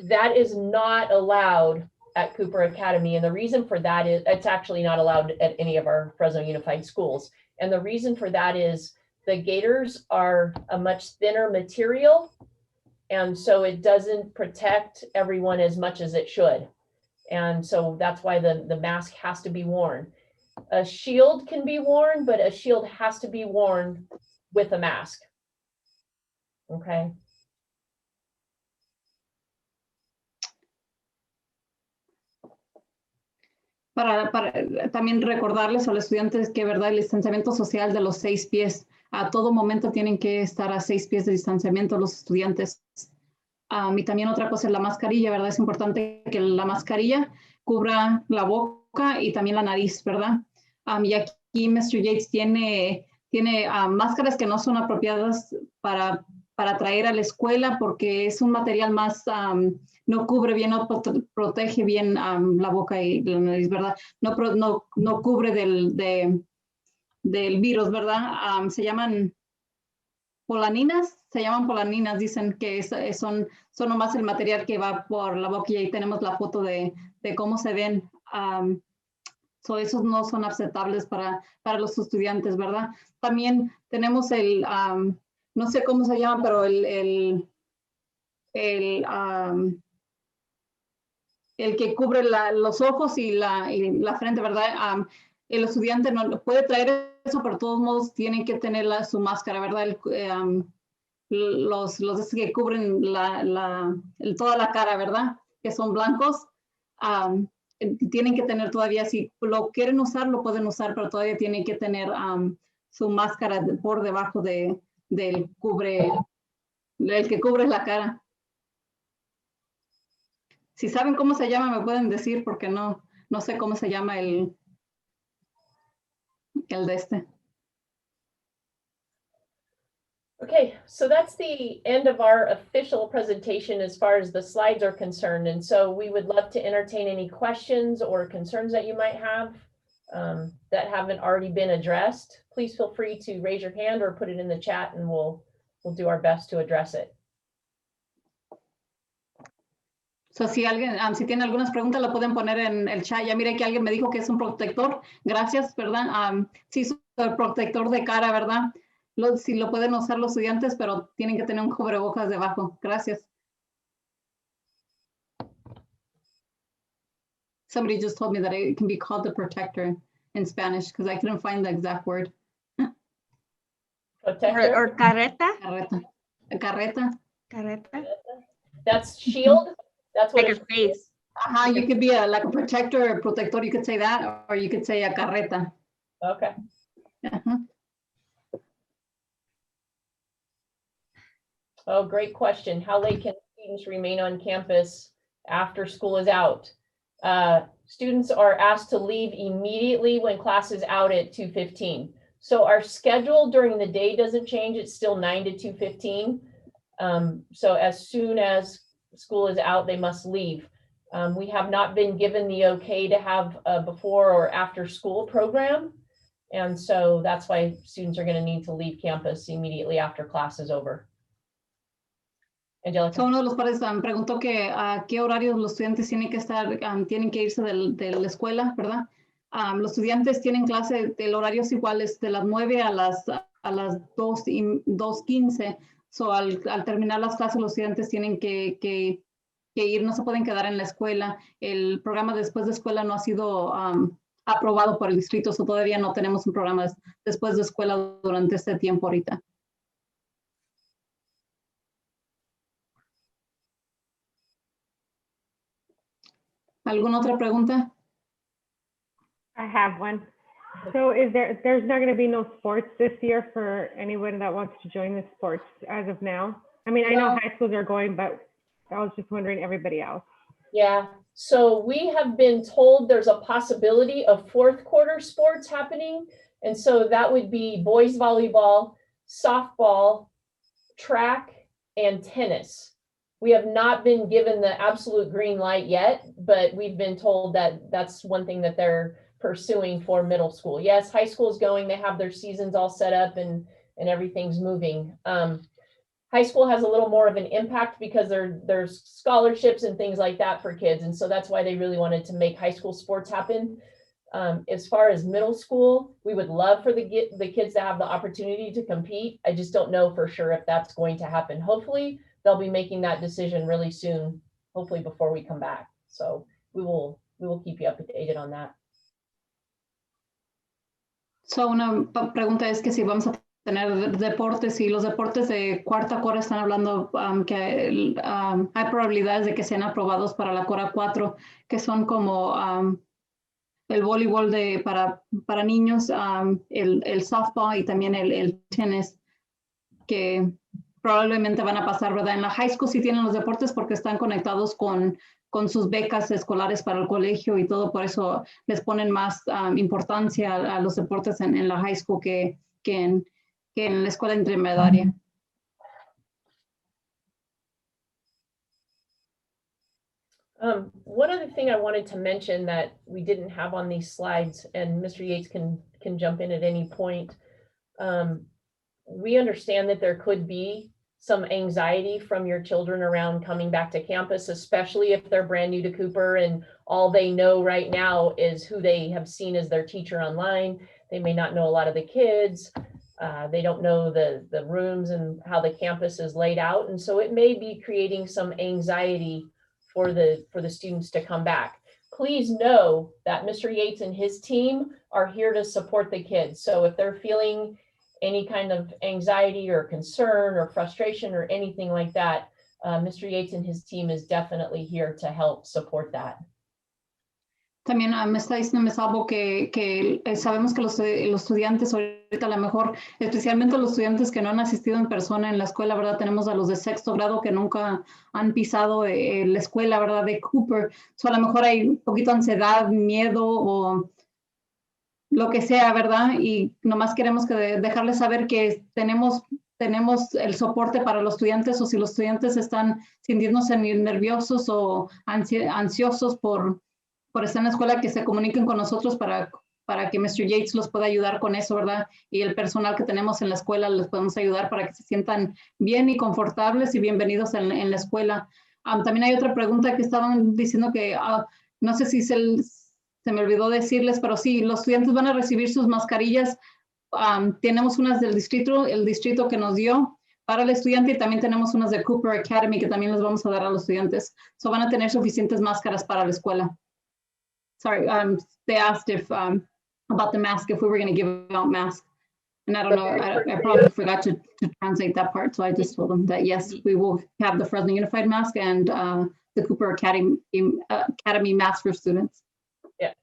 That is not allowed at Cooper Academy. And the reason for that is it's actually not allowed at any of our Fresno Unified schools. And the reason for that is the gaiters are a much thinner material. And so it doesn't protect everyone as much as it should. And so that's why the mask has to be worn. A shield can be worn, but a shield has to be worn with a mask. Okay. Para también recordarles a los estudiantes que, ¿verdad? El distanciamiento social de los 6 pies. A todo momento tienen que estar a 6 pies de distanciamiento los estudiantes. Y también otra cosa es la mascarilla, ¿verdad? Es importante que la mascarilla cubra la boca y también la nariz, ¿verdad? Y aquí Mr. Yates tiene máscaras que no son apropiadas para traer a la escuela porque es un material más, no cubre bien, no protege bien la boca y la nariz, ¿verdad? No cubre del virus, ¿verdad? Se llaman polaninas, dicen que son nomás el material que va por la boca y ahí tenemos la foto de cómo se ven. Esos no son aceptables para los estudiantes, ¿verdad? También tenemos no sé cómo se llama, pero el que cubre los ojos y la frente, ¿verdad? El estudiante no puede traer eso, pero de todos modos tienen que tener su máscara, ¿verdad? Los que cubren toda la cara, ¿verdad? Que son blancos. Tienen que tener todavía, si lo quieren usar, lo pueden usar, pero todavía tienen que tener su máscara por debajo del que cubre la cara. Si saben cómo se llama, me pueden decir, porque no sé cómo se llama el de este. Okay, so that's the end of our official presentation as far as the slides are concerned. And so we would love to entertain any questions or concerns that you might have that haven't already been addressed. Please feel free to raise your hand or put it in the chat and we'll do our best to address it. So, si tienen algunas preguntas, lo pueden poner en el chat. Ya mire que alguien me dijo que es un protector. Gracias, ¿verdad? Sí, es un protector de cara, ¿verdad? Si lo pueden usar los estudiantes, pero tienen que tener un cubrebocas debajo. Gracias. Somebody just told me that it can be called the protector in Spanish because I couldn't find the exact word. Protector? Or carreta. Carreta. That's shield? That's what Like a face. You could be like a protector or protector. You could say that, or you could say a carreta. Okay. Oh, great question. How late can students remain on campus after school is out? Students are asked to leave immediately when class is out at 2:15. So our schedule during the day doesn't change. It's still 9 to 2:15. So as soon as school is out, they must leave. We have not been given the okay to have a before or after school program. And so that's why students are going to need to leave campus immediately after class is over. Angelica? Uno de los padres preguntó que a qué horarios los estudiantes tienen que estar, tienen que irse de la escuela, ¿verdad? Los estudiantes tienen clase, el horario es igual, es de las 9 a las 2 y 2:15. Al terminar las clases, los estudiantes tienen que ir, no se pueden quedar en la escuela. El programa después de escuela no ha sido aprobado por el distrito, todavía no tenemos un programa después de escuela durante este tiempo ahorita. ¿Alguna otra pregunta? I have one. So there's not going to be no sports this year for anyone that wants to join the sports as of now? I mean, I know No. high schools are going, but I was just wondering everybody else. Yeah, so we have been told there's a possibility of fourth quarter sports happening. And so that would be boys volleyball, softball, track, and tennis. We have not been given the absolute green light yet, but we've been told that that's one thing that they're pursuing for middle school. Yes, high school is going, they have their seasons all set up and everything's moving. High school has a little more of an impact because there's scholarships and things like that for kids. And so that's why they really wanted to make high school sports happen. As far as middle school, we would love for the kids to have the opportunity to compete. I just don't know for sure if that's going to happen. Hopefully they'll be making that decision really soon, hopefully before we come back. So we will keep you updated on that. Una pregunta es que si vamos a tener deportes, y los deportes de cuarta Cora están hablando que hay probabilidades de que sean aprobados para la Cora 4, que son como el voleibol para niños, el softball y también el tenis, que probablemente van a pasar, ¿verdad? En la high school sí tienen los deportes porque están conectados con sus becas escolares para el colegio y todo, por eso les ponen más importancia a los deportes en la high school que en la escuela intermedia. One other thing I wanted to mention that we didn't have on these slides, and Mr. Yates can jump in at any point. We understand that there could be some anxiety from your children around coming back to campus, especially if they're brand new to Cooper and all they know right now is who they have seen as their teacher online. They may not know a lot of the kids. They don't know the rooms and how the campus is laid out. And so it may be creating some anxiety for the students to come back. Please know that Mr. Yates and his team are here to support the kids. So if they're feeling any kind of anxiety or concern or frustration or anything like that, Mr. Yates and his team is definitely here to help support that. También me está diciendo Mesabo que sabemos que los estudiantes ahorita a lo mejor, especialmente los estudiantes que no han asistido en persona en la escuela, ¿verdad? Tenemos a los de sexto grado que nunca han pisado la escuela, ¿verdad? De Cooper. A lo mejor hay un poquito de ansiedad, miedo o lo que sea, ¿verdad? Y nomás queremos dejarles saber que tenemos el soporte para los estudiantes, o si los estudiantes están sintiéndose nerviosos o ansiosos por estar en la escuela, que se comuniquen con nosotros para que Mr. Yates los pueda ayudar con eso, ¿verdad? Y el personal que tenemos en la escuela les podemos ayudar para que se sientan bien y confortables y bienvenidos en la escuela. También hay otra pregunta que estaban diciendo que no sé si se me olvidó decirles, pero sí, los estudiantes van a recibir sus mascarillas. Tenemos unas del distrito, el distrito que nos dio para el estudiante, y también tenemos unas de Cooper Academy que también les vamos a dar a los estudiantes. Van a tener suficientes máscaras para la escuela. Sorry, they asked if about the mask, if we were going to give out masks. And I don't know, I probably forgot to translate that part. So I just told them that, yes, we will have the Fresno Unified mask and the Cooper Academy mask for students. Yeah.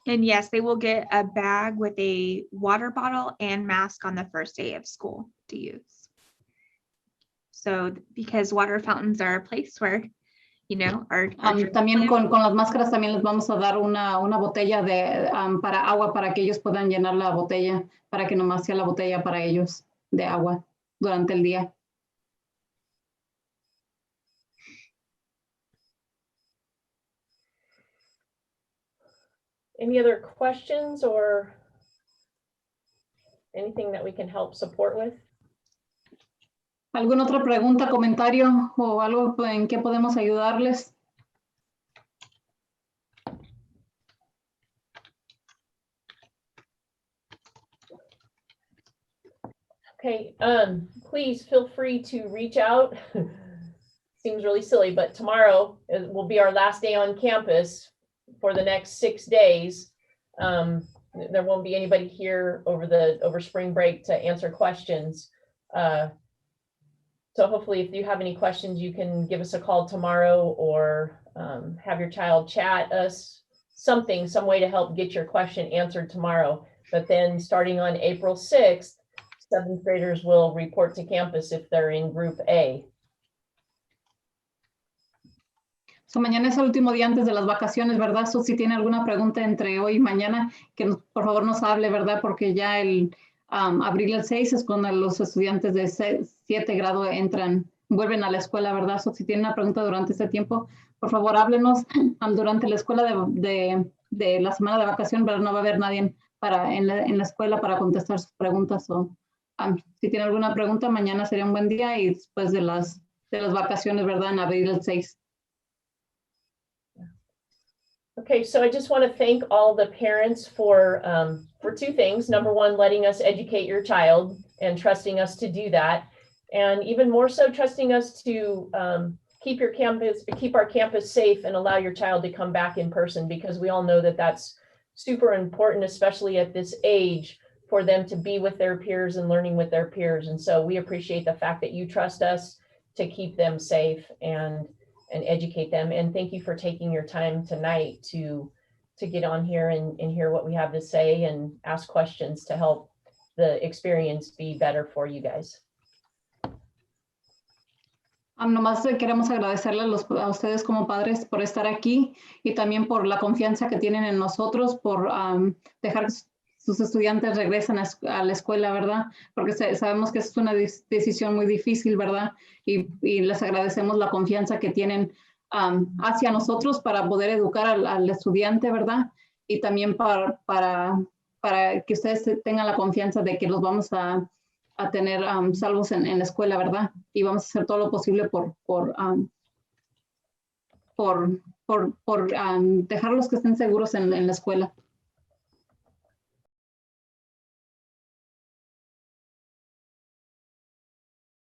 And yes, they will get a bag with a water bottle and mask on the first day of school to use. So because water fountains are a place where, you know, también con las máscaras también les vamos a dar una botella para agua, para que ellos puedan llenar la botella, para que nomás sea la botella para ellos de agua durante el día. Any other questions or anything that we can help support with? ¿Alguna otra pregunta, comentario o algo en que podemos ayudarles? Okay, please feel free to reach out. Seems really silly, but tomorrow will be our last day on campus for the next 6 days. There won't be anybody here over spring break to answer questions. So hopefully if you have any questions, you can give us a call tomorrow or have your child chat us some way to help get your question answered tomorrow. But then starting on April 6th, 7th graders will report to campus if they're in group A. So, mañana es el último día antes de las vacaciones, ¿verdad? So, si tiene alguna pregunta entre hoy y mañana, que por favor nos hable, ¿verdad? Porque ya el abril el 6 es cuando los estudiantes de 7 grado vuelven a la escuela, ¿verdad? So, si tiene una pregunta durante ese tiempo, por favor háblenos durante la escuela de la semana de vacación, pero no va a haber nadie en la escuela para contestar sus preguntas. So, si tiene alguna pregunta, mañana sería un buen día y después de las vacaciones, ¿verdad? En abril el 6. Okay, so I just want to thank all the parents for 2 things. Number one, letting us educate your child and trusting us to do that. And even more so, trusting us to keep our campus safe and allow your child to come back in person, because we all know that that's super important, especially at this age, for them to be with their peers and learning with their peers. And so we appreciate the fact that you trust us to keep them safe and educate them. And thank you for taking your time tonight to get on here and hear what we have to say and ask questions to help the experience be better for you guys. Nomás queremos agradecerles a ustedes como padres por estar aquí y también por la confianza que tienen en nosotros, por dejar que sus estudiantes regresen a la escuela, ¿verdad? Porque sabemos que es una decisión muy difícil, ¿verdad? Y les agradecemos la confianza que tienen hacia nosotros para poder educar al estudiante, ¿verdad? Y también para que ustedes tengan la confianza de que los vamos a tener salvos en la escuela, ¿verdad? Y vamos a hacer todo lo posible por dejarlos que estén seguros en la escuela.